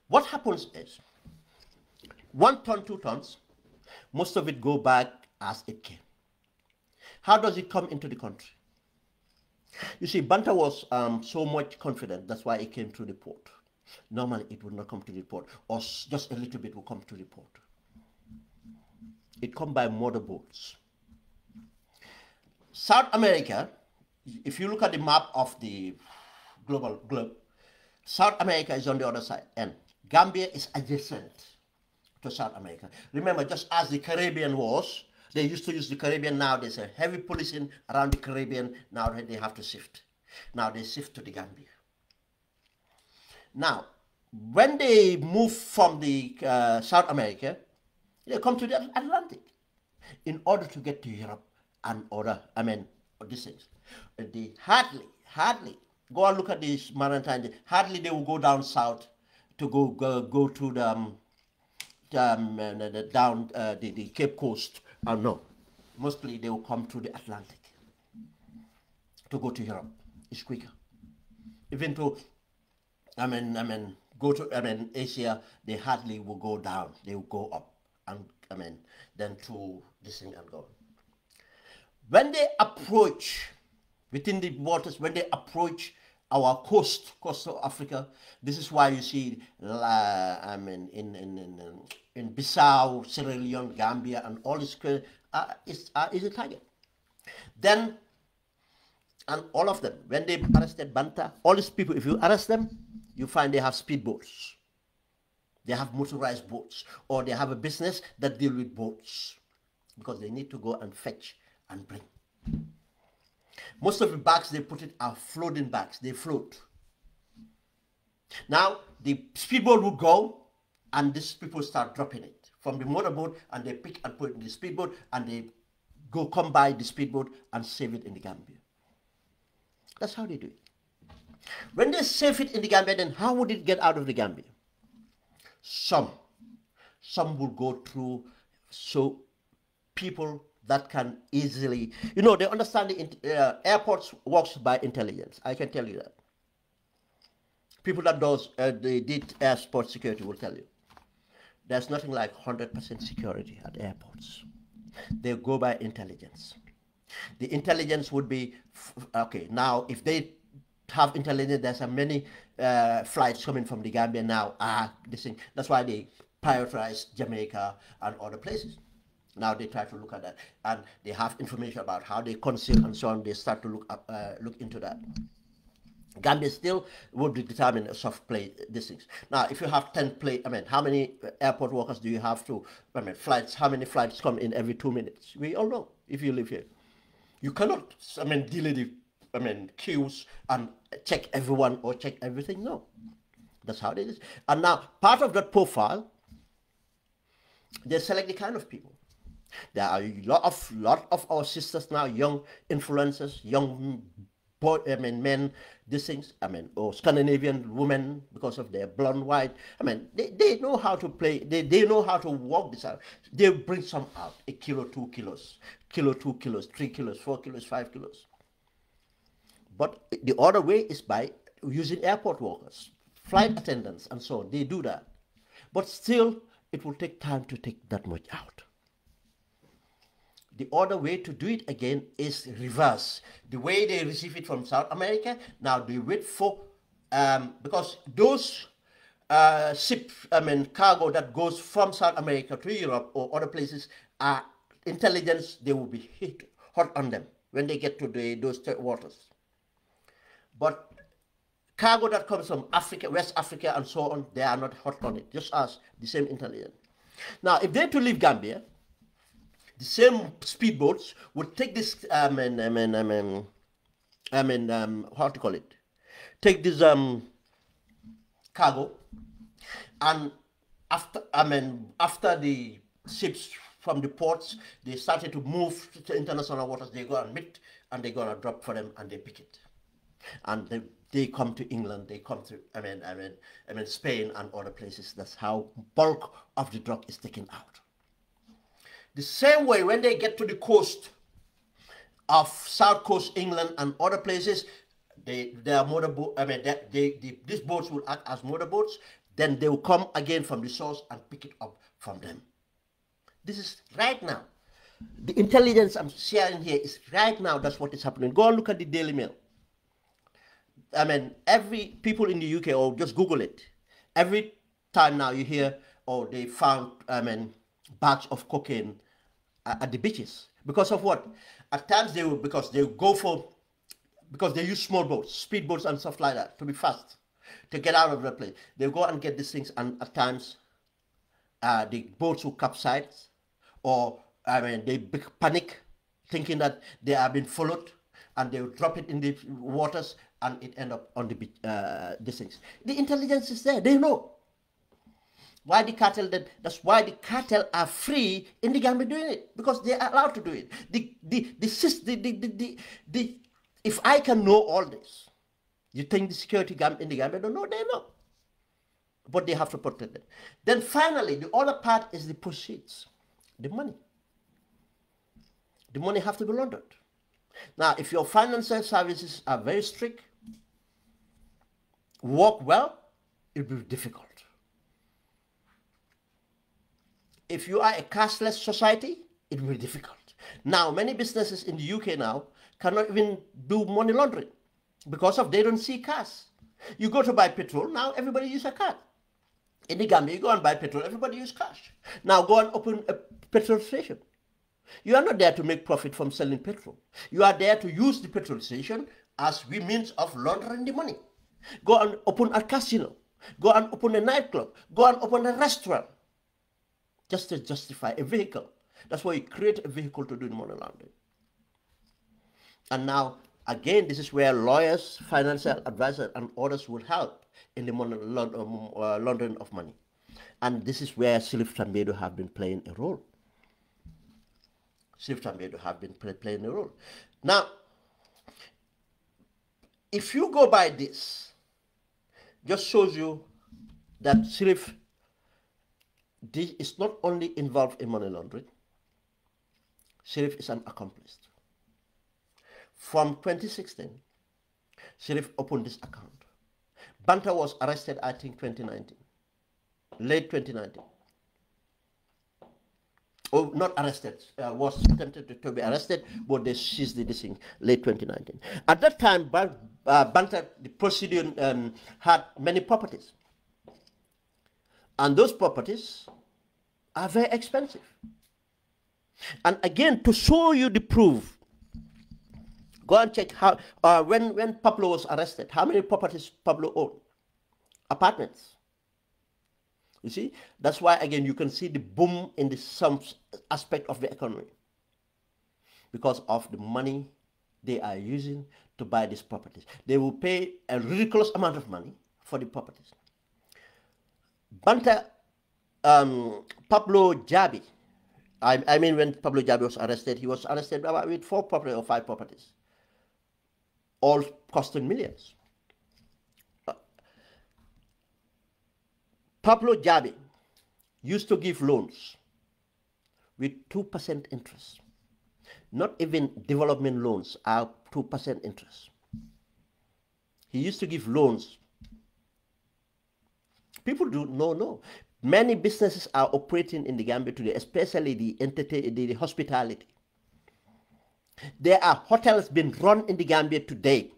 What happens is, 1 ton, 2 tons, most of it go back as it came. How does it come into the country? You see, Banta was so much confident, that's why it came through the port. Normally, it would not come to the port, or just a little bit will come to the port. It comes by motorboats. South America, if you look at the map of the globe, South America is on the other side, and Gambia is adjacent to South America. Remember, just as the Caribbean was, they used to use the Caribbean, now there's a heavy policing around the Caribbean, now they have to shift. Now they shift to the Gambia. Now, when they move from the South America, they come to the Atlantic in order to get to Europe and these things. They hardly, go and look at this maritime, hardly they will go down south to go to the Cape Coast. No, mostly they will come to the Atlantic to go to Europe. It's quicker. Even to, go to, Asia, they hardly will go down. They will go up, and then to this thing and go. When they approach within the waters, when they approach our coast of Africa, this is why you see, in Bissau, Sierra Leone, Gambia, and all this is a target. Then, and all of them, when they arrested Banta, all these people, if you arrest them, you find they have speedboats. They have motorized boats, or they have a business that deal with boats, because they need to go and fetch and bring. Most of the bags they put it are floating bags. They float. Now, the speedboat will go, and these people start dropping it from the motorboat, and they pick and put it in the speedboat, and they come by the speedboat and save it in the Gambia. That's how they do it. When they save it in the Gambia, then how would it get out of the Gambia? Some will go through, so people that can easily, they understand the airports works by intelligence. I can tell you that. People that they did airport security will tell you. There's nothing like 100% security at airports. They go by intelligence. The intelligence would be, okay, now if they have intelligence, there's many flights coming from the Gambia now. This thing. That's why they prioritize Jamaica and other places. Now they try to look at that, and they have information about how they conceal and so on. They start to look into that. Gambia still would determine a soft play, these things. Now, if you have 10 play, how many airport workers do you have to, flights, how many flights come in every 2 minutes? We all know, if you live here. You cannot, delay the, queues and check everyone or check everything. No. That's how it is. And now, part of that profile, they select the kind of people. There are a lot of our sisters now, young influencers, young men, these things, I mean, or Scandinavian women, because of their blonde white, I mean, they know how to play, they know how to work this out. They bring some out, 1 kilo, 2 kilos, 2 kilos, 3 kilos, 4 kilos, 5 kilos. But the other way is by using airport workers, flight attendants, and so on. They do that. But still, it will take time to take that much out. The other way to do it again is reverse. The way they receive it from South America, now they wait for, because those cargo that goes from South America to Europe or other places are intelligence, they will be hot on them when they get to those waters. But cargo that comes from Africa, West Africa, and so on, they are not hot on it, just as the same intelligence. Now, if they're to leave Gambia, the same speedboats would take this, how to call it? Take this cargo, and after the ships from the ports, they started to move to international waters. They go and meet, and they're gonna drop for them, and they pick it, and they come to England. They come to Spain and other places. That's how bulk of the drug is taken out. The same way, when they get to the coast of South Coast England and other places, these boats will act as motorboats. Then they will come again from the source and pick it up from them. This is right now. The intelligence I'm sharing here is right now. That's what is happening. Go and look at the Daily Mail. I mean, every people in the UK, or just Google it. Every time now you hear, oh, they found, bags of cocaine at the beaches. Because of what? At times they will, because they use small boats, speedboats and stuff like that to be fast, to get out of the place. They go and get these things, and at times the boats will capsize, or they panic, thinking that they are being followed, and they will drop it in the waters, and it end up on the beach, these things. The intelligence is there. They know. Why the cartel? That's why the cartel are free in the Gambia doing it, because they are allowed to do it. If I can know all this, you think the security in the Gambia don't know? They know, but they have to protect it. Then finally, the other part is the proceeds, the money. The money have to be laundered. Now, if your financial services are very strict, work well, it will be difficult. If you are a cashless society, it will be difficult. Now, many businesses in the UK now cannot even do money laundering because they don't see cash. You go to buy petrol, now everybody uses a card. In the Gambia, you go and buy petrol, everybody uses cash. Now go and open a petrol station. You are not there to make profit from selling petrol. You are there to use the petrol station as a means of laundering the money. Go and open a casino. Go and open a nightclub. Go and open a restaurant. Just to justify a vehicle. That's why you create a vehicle to do the money laundering. And now, again, this is where lawyers, financial advisors, and others will help in the money laundering of money. And this is where 𝒕𝒉𝒊𝒔 have been playing a role. 𝒕𝒉𝒊𝒔 have been playing a role. Now, if you go by this, just shows you that 𝒕𝒉𝒊𝒔 is not only involved in money laundering, 𝒕𝒉𝒊𝒔 is an accomplice. From 2016, 𝒕𝒉𝒊𝒔 opened this account. Banta was arrested, I think, 2019, late 2019. Oh, not arrested, was attempted to be arrested, but they seized this thing late 2019. At that time, Banta, the proceeding, had many properties. And those properties are very expensive. And again, to show you the proof, go and check how, when Pablo was arrested, how many properties Pablo owned? Apartments. You see, that's why again you can see the boom in some aspect of the economy, because of the money they are using to buy these properties. They will pay a ridiculous amount of money for the properties. Banta, Pablo Jabi, I mean when Pablo Jabi was arrested, he was arrested with 4 properties or 5 properties, all costing millions. Pablo Jabi used to give loans with 2% interest. Not even development loans are 2% interest. He used to give loans. People do no. Many businesses are operating in the Gambia today, especially the hospitality. There are hotels being run in the Gambia today.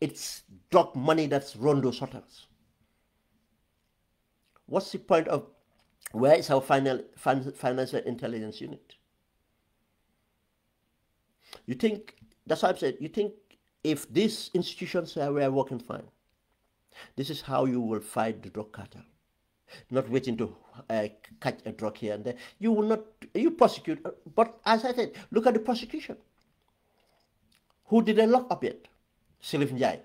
It's drug money that's run those hotels. What's the point of, where is our financial intelligence unit? You think, that's why I said, you think if these institutions were working fine, this is how you will fight the drug cartel. Not waiting to catch a drug here and there. You will not, you prosecute, but as I said, look at the prosecution. Who did they lock up yet? 𝒕𝒉𝒊𝒔.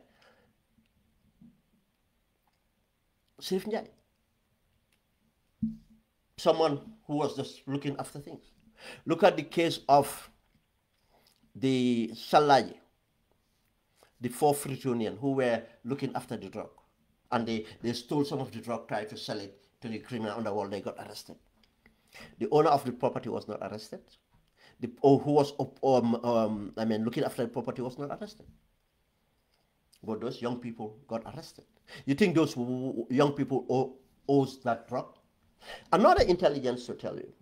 𝒕𝒉𝒊𝒔. Someone who was just looking after things. Look at the case of the Salaji, the 4 Fritonian who were looking after the drug. And they stole some of the drug, tried to sell it to the criminal underworld. They got arrested. The owner of the property was not arrested. Who was looking after the property was not arrested. But those young people got arrested. You think those young people owes that drug? Another intelligence to tell you.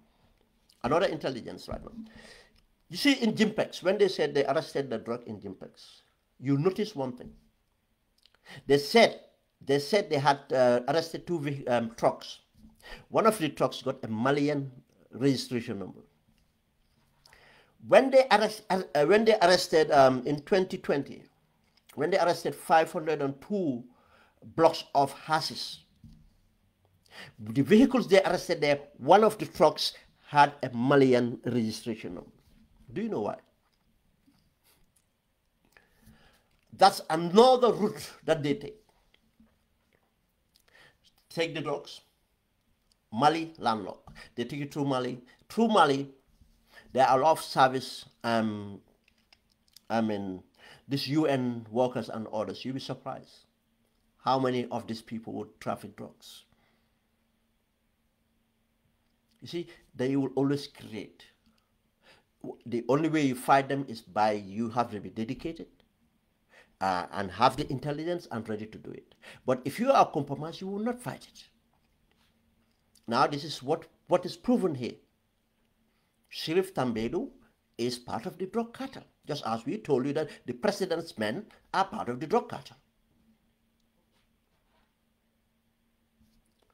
Another intelligence right now. You see, in 𝒂𝒄𝒄𝒏, when they said they arrested the drug in 𝒂𝒂𝒄𝒏, you notice one thing. They said they had arrested 2 trucks. One of the trucks got a Malian registration number. When they arrested in 2020, when they arrested 502 blocks of hashish, the vehicles they arrested there, one of the trucks had a Malian registration number. Do you know why? That's another route that they take. Take the drugs, Mali, landlocked. They take it through Mali. Through Mali, there are a lot of service, these UN workers and others. You'll be surprised how many of these people would traffic drugs. You see, they will always create. The only way you fight them is by you have to be dedicated and have the intelligence and ready to do it. But if you are compromised, you will not fight it. Now, this is what is proven here. Sheriff Tambedu is part of the drug cartel, just as we told you that the president's men are part of the drug cartel.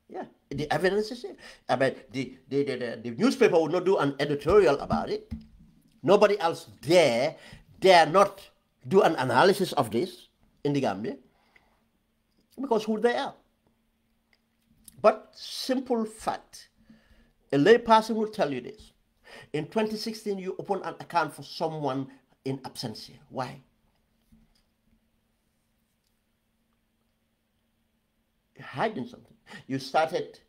Yeah, the evidence is here. I mean, the newspaper would not do an editorial about it. Nobody else dare not do an analysis of this in the Gambia because who they are. But simple fact, a lay person will tell you this. In 2016, you opened an account for someone in absentia. Why? You're hiding something. You started,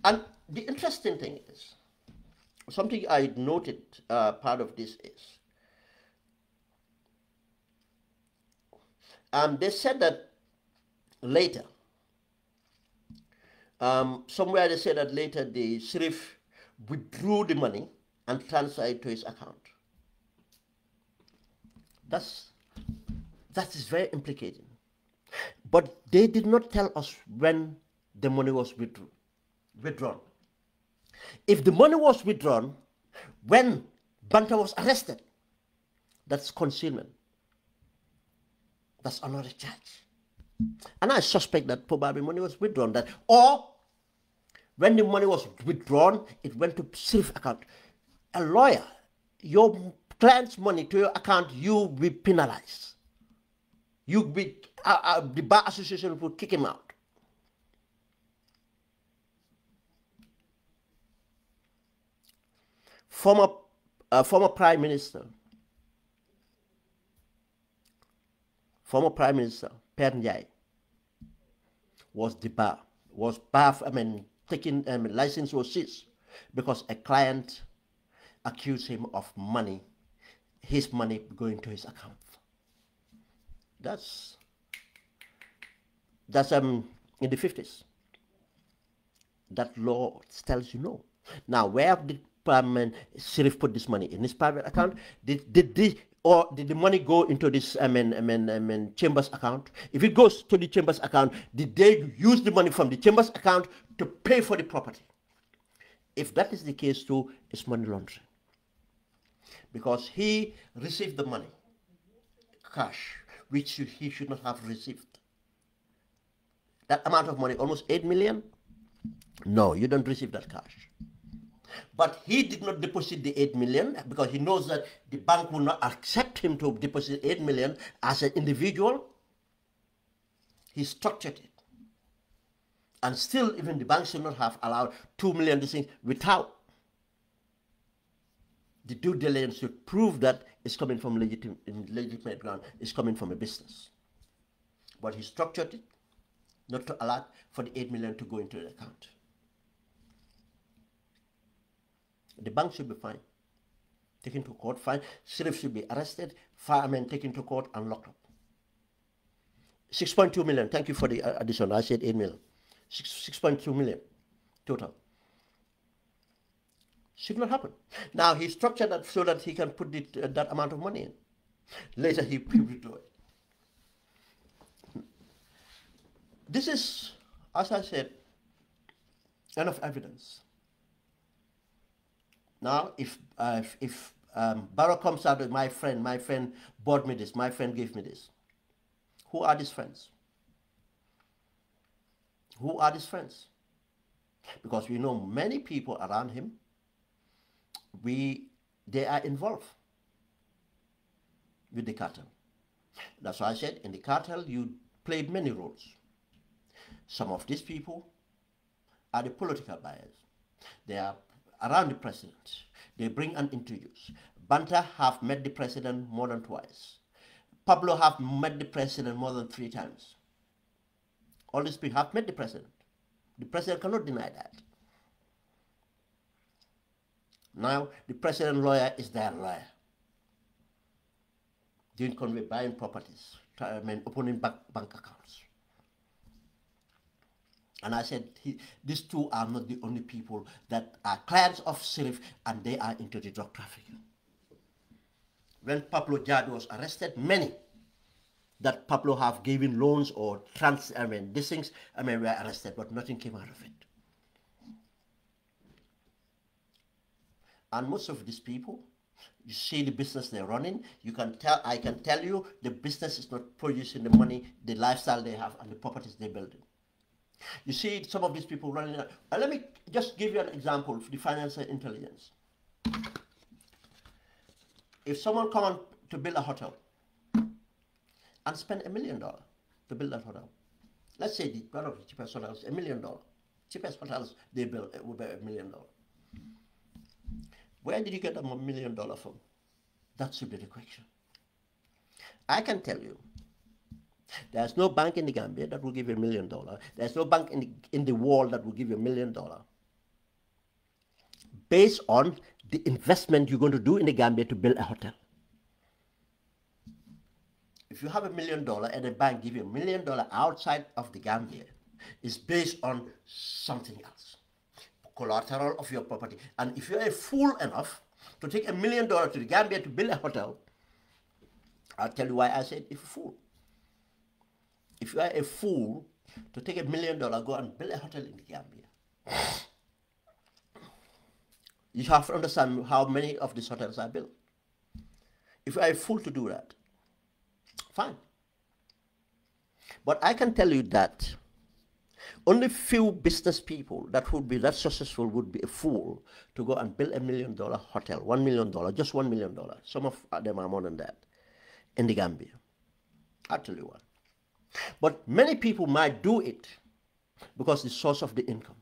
and the interesting thing is, something I noted, part of this is, they said that later, somewhere they said that later the sheriff withdrew the money and transferred it to his account. That is very implicating. But they did not tell us when the money was withdrawn. If the money was withdrawn when Banta was arrested, that's concealment. That's another charge. And I suspect that probably money was withdrawn. Or when the money was withdrawn, it went to sheriff account. A lawyer, your client's money to your account, you will be penalized. The bar association will kick him out. Former Prime Minister 𝒂𝒄𝒄𝒏 was debarred. License was seized because a client accused him of his money going to his account. That's in the 50s. That law tells you no. Now, where did Sirif put this money? In his private account? Did the money go into this Chambers account? If it goes to the Chambers account, did they use the money from the Chambers account to pay for the property? If that is the case too, it's money laundering. Because he received the money, cash, which he should not have received. That amount of money, almost 8 million? No, you don't receive that cash. But he did not deposit the 8 million because he knows that the bank will not accept him to deposit 8 million as an individual. He structured it. And still, even the bank should not have allowed 2 million this thing without the due diligence to prove that it's coming from legitimate ground, it's coming from a business. But he structured it not to allow for the 8 million to go into the account. The bank should be fined, taken to court, fined. Sirif should be arrested, taken to court and locked up. 6.2 million. Thank you for the addition. I said 8 million. 6.2 million total. Should not happen. Now he structured that so that he can put that amount of money in. Later he withdrew it. This is, as I said, enough evidence. Now, if Barrow comes out with my friend bought me this, my friend gave me this. Who are these friends? Who are these friends? Because we know many people around him, they are involved with the cartel. That's why I said in the cartel you play many roles. Some of these people are the political buyers. They are around the president. They bring an interviews. Banta have met the president more than twice. Pablo have met the president more than 3 times. All these people have met the president. The president cannot deny that. Now, the president lawyer is their lawyer. Doing convey, buying properties, opening bank accounts. And I said, these two are not the only people that are clients of Sirif and they are into the drug trafficking. When Pablo Jadi was arrested, many that Pablo have given loans or these things, were arrested, but nothing came out of it. And most of these people, you see the business they're running, I can tell you the business is not producing the money, the lifestyle they have, and the properties they're building. You see some of these people running out. Let me just give you an example for the financial intelligence. If someone comes to build a hotel and spend $1 million to build that hotel, let's say one of the cheapest hotels, $1 million. Cheapest hotels they build will be $1 million. Where did you get that $1 million from? That should be the question. I can tell you, there's no bank in the Gambia that will give you $1 million. There's no bank in the world that will give you $1 million based on the investment you're going to do in the Gambia to build a hotel. If you have $1 million and a bank give you $1 million outside of the Gambia, it's based on something else. Collateral of your property. And if you're a fool enough to take $1 million to the Gambia to build a hotel, I'll tell you why I said if a fool. If you are a fool to take $1 million, go and build a hotel in the Gambia. You have to understand how many of these hotels are built. If you are a fool to do that, fine. But I can tell you that only few business people that would be that successful would be a fool to go and build $1 million hotel, $1 million, just $1 million. Some of them are more than that in the Gambia. I'll tell you what. But many people might do it because the source of the income,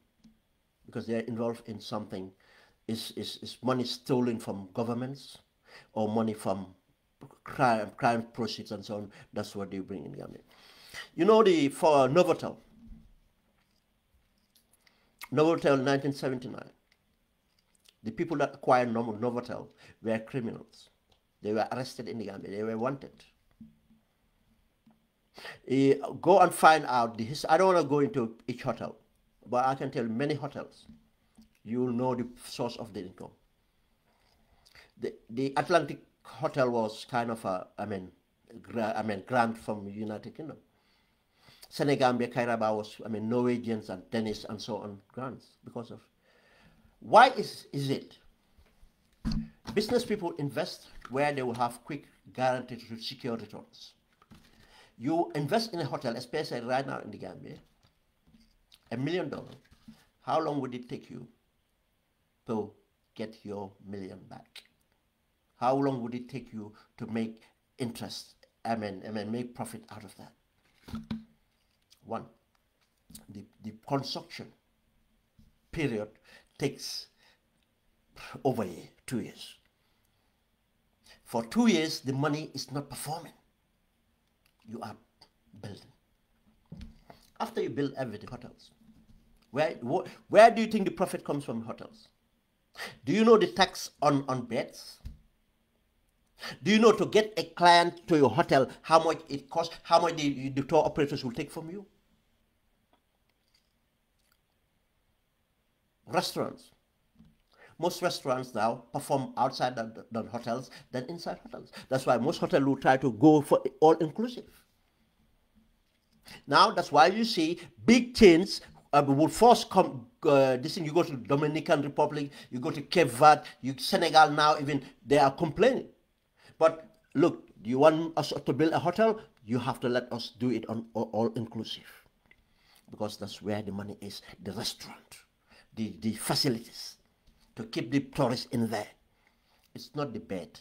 because they are involved in something, is money stolen from governments or money from crime proceeds and so on. That's what they bring in Gambia. You know, for Novotel in 1979, the people that acquired Novotel were criminals. They were arrested in the Gambia. They were wanted. Go and find out I don't want to go into each hotel But I can tell you many hotels, you will know the source of the income. The Atlantic Hotel was kind of a, grant from the United Kingdom. Senegambia, Kairaba was, Norwegians and Danish and so on grants because of. Why is it? Business people invest where they will have quick, guaranteed, secure returns. You invest in a hotel, especially right now in the Gambia, $1 million. How long would it take you to get your million back? How long would it take you to make interest? Make profit out of that? One, the construction period takes over 2 years. For 2 years, the money is not performing. You are building. After you build everything, hotels. Where do you think the profit comes from hotels? Do you know the tax on beds? Do you know to get a client to your hotel, how much it costs, how much the tour operators will take from you? Restaurants. Most restaurants now perform outside the hotels than inside hotels. That's why most hotels will try to go for all-inclusive. Now, that's why you see big chains would first come, you go to Dominican Republic, you go to Cape Verde, Senegal now even, they are complaining. But look, you want us to build a hotel, you have to let us do it on all-inclusive. Because that's where the money is, the restaurant, the facilities, to keep the tourists in there. It's not the bed.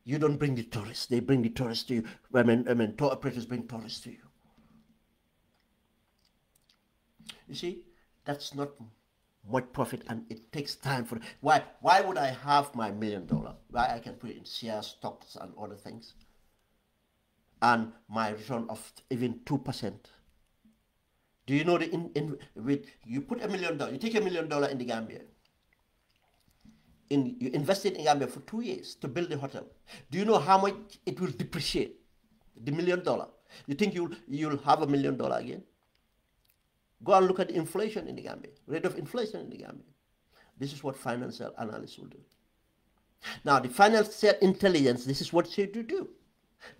You don't bring the tourists, they bring the tourists to you. Tour operators bring tourists to you. You see, that's not much profit, and it takes time for it. Why would I have my $1 million? Why I can put it in shares, stocks, and other things, and my return of even 2%. Do you know you put $1 million, you take $1 million in the Gambia, you invested in Gambia for 2 years to build the hotel. Do you know how much it will depreciate? The $1 million. You think you'll have $1 million again? Go and look at the inflation in the Gambia, rate of inflation in the Gambia. This is what financial analysts will do. Now, the financial intelligence, this is what they do.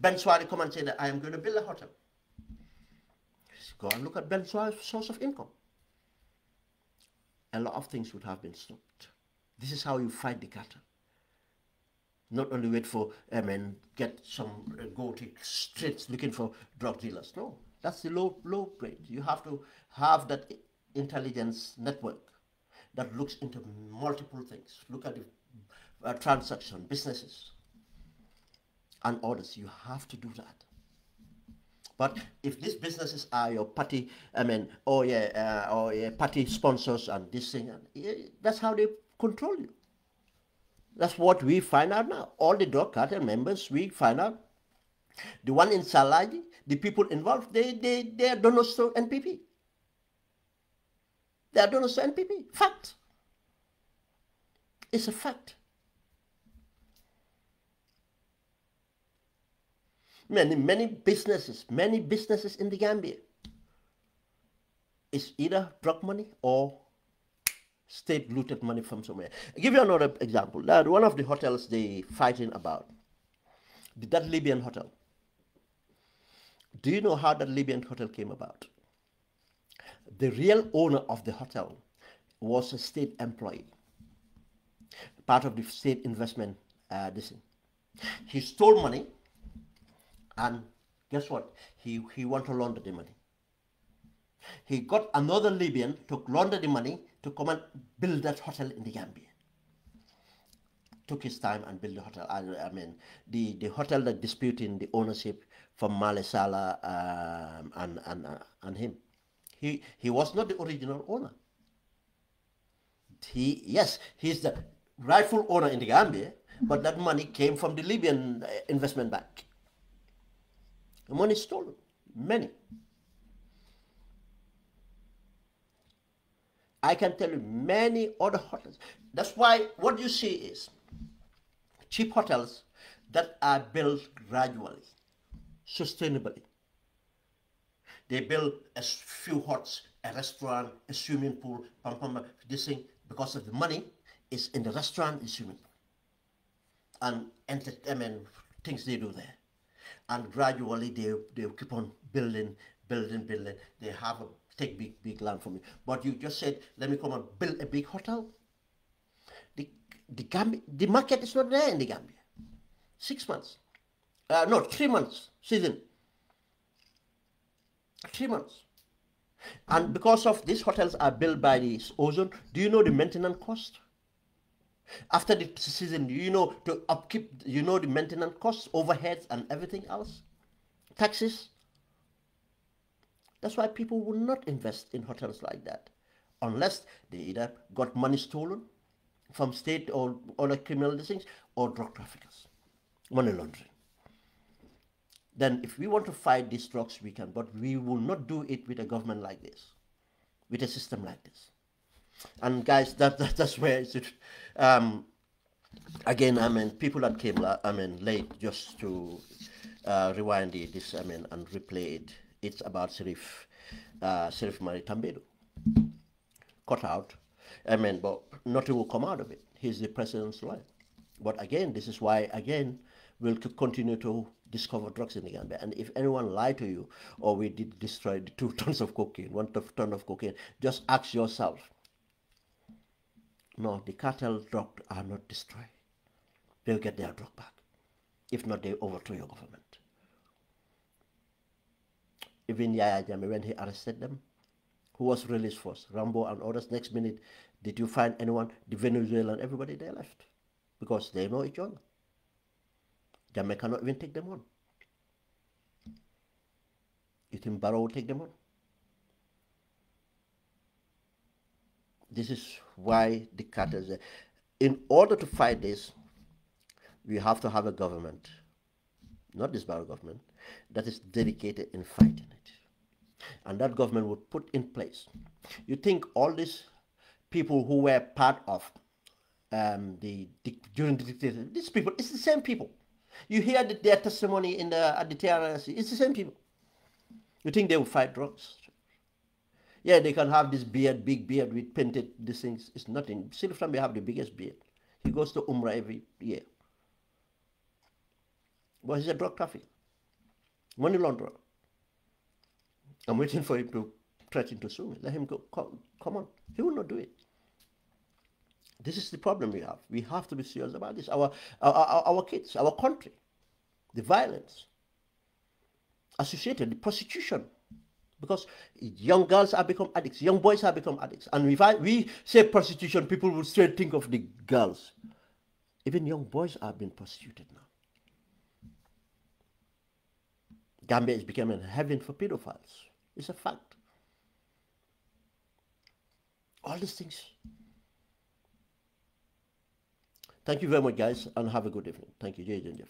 𝒂𝒐𝒊𝒏 come and say that I am going to build a hotel. Go and look at 𝒂𝒐𝒊𝒏's source of income. A lot of things would have been stopped. This is how you fight the cattle. Not only wait for, get some, go to streets looking for drug dealers. No, that's the low grade. You have to have that intelligence network that looks into multiple things. Look at the transaction, businesses, and others. You have to do that. But if these businesses are your party, party sponsors and this thing, that's how they control you. That's what we find out now. All the drug cartel members, we find out. The one in Salaji, the people involved, they are donors to NPP. They are donors to NPP. Fact. It's a fact. Many businesses in the Gambia, it's either drug money or state looted money from somewhere. I'll give you another example. One of the hotels they fighting about, that Libyan hotel. Do you know how that Libyan hotel came about? The real owner of the hotel was a state employee, part of the state investment. He stole money, and guess what? He wanted to launder the money. He got another Libyan to launder the money to come and build that hotel in the Gambia. Took his time and built the hotel. The hotel that disputing the ownership from Male Salah and him. He was not the original owner. He's the rightful owner in the Gambia, but that money came from the Libyan investment bank. The money stolen, many. I can tell you many other hotels. That's why what you see is cheap hotels that are built gradually, sustainably. They build a few huts, a restaurant, a swimming pool, this thing, because of the money is in the restaurant and swimming pool. And entertainment things they do there. And gradually they keep on building. They have a take big land from you. But you just said, let me come and build a big hotel. The market is not there in the Gambia. 6 months. No, 3 months season. 3 months. And because of these hotels are built by the ozone, do you know the maintenance cost? After the season, you know, to upkeep, you know, the maintenance costs, overheads and everything else, taxes. That's why people will not invest in hotels like that unless they either got money stolen from state or other criminal things or drug traffickers, money laundering. Then if we want to fight these drugs, we can, but we will not do it with a government like this, with a system like this. And guys, that's where it's again, I mean, people that came late just to rewind this, and replay it. It's about 𝒕𝒉𝒊𝒔 Tambedu. Cut out. But nothing will come out of it. He's the president's lawyer. But again, this is why, again, we'll continue to discover drugs in the Gambia. And if anyone lied to you, or we did destroy the 2 tons of cocaine, 1 ton of cocaine, just ask yourself, no, the cartel drugs are not destroyed. They'll get their drug back. If not, they overthrow your government. Even Yaya Jammeh, when he arrested them, who was released first? Rambo and others. Next minute, did you find anyone? The Venezuelan, everybody, they left. Because they know each other. Jammeh cannot even take them on. You think Barrow will take them on? This is why the cartels, in order to fight this, we have to have a government, not this Barrow government, that is dedicated in fighting it. And that government would put in place. You think all these people who were part of during the dictatorship, these people, it's the same people. You hear their testimony at the TRC, it's the same people. You think they will fight drugs? Yeah, they can have this beard, big beard with painted these things. It's nothing. 𝒕𝒉𝒊𝒏 have the biggest beard. He goes to Umrah every year. But he's a drug trafficker, money launderer. I'm waiting for him to threaten to sue me. Let him go. Come on. He will not do it. This is the problem we have. We have to be serious about this. Our kids, our country, the violence associated, the prostitution. Because young girls have become addicts, young boys have become addicts. And if we say prostitution, people will straight think of the girls. Even young boys are being prostituted now. Gambia is becoming a heaven for pedophiles. It's a fact. All these things. Thank you very much, guys, and have a good evening. Thank you, Jay and Jeff.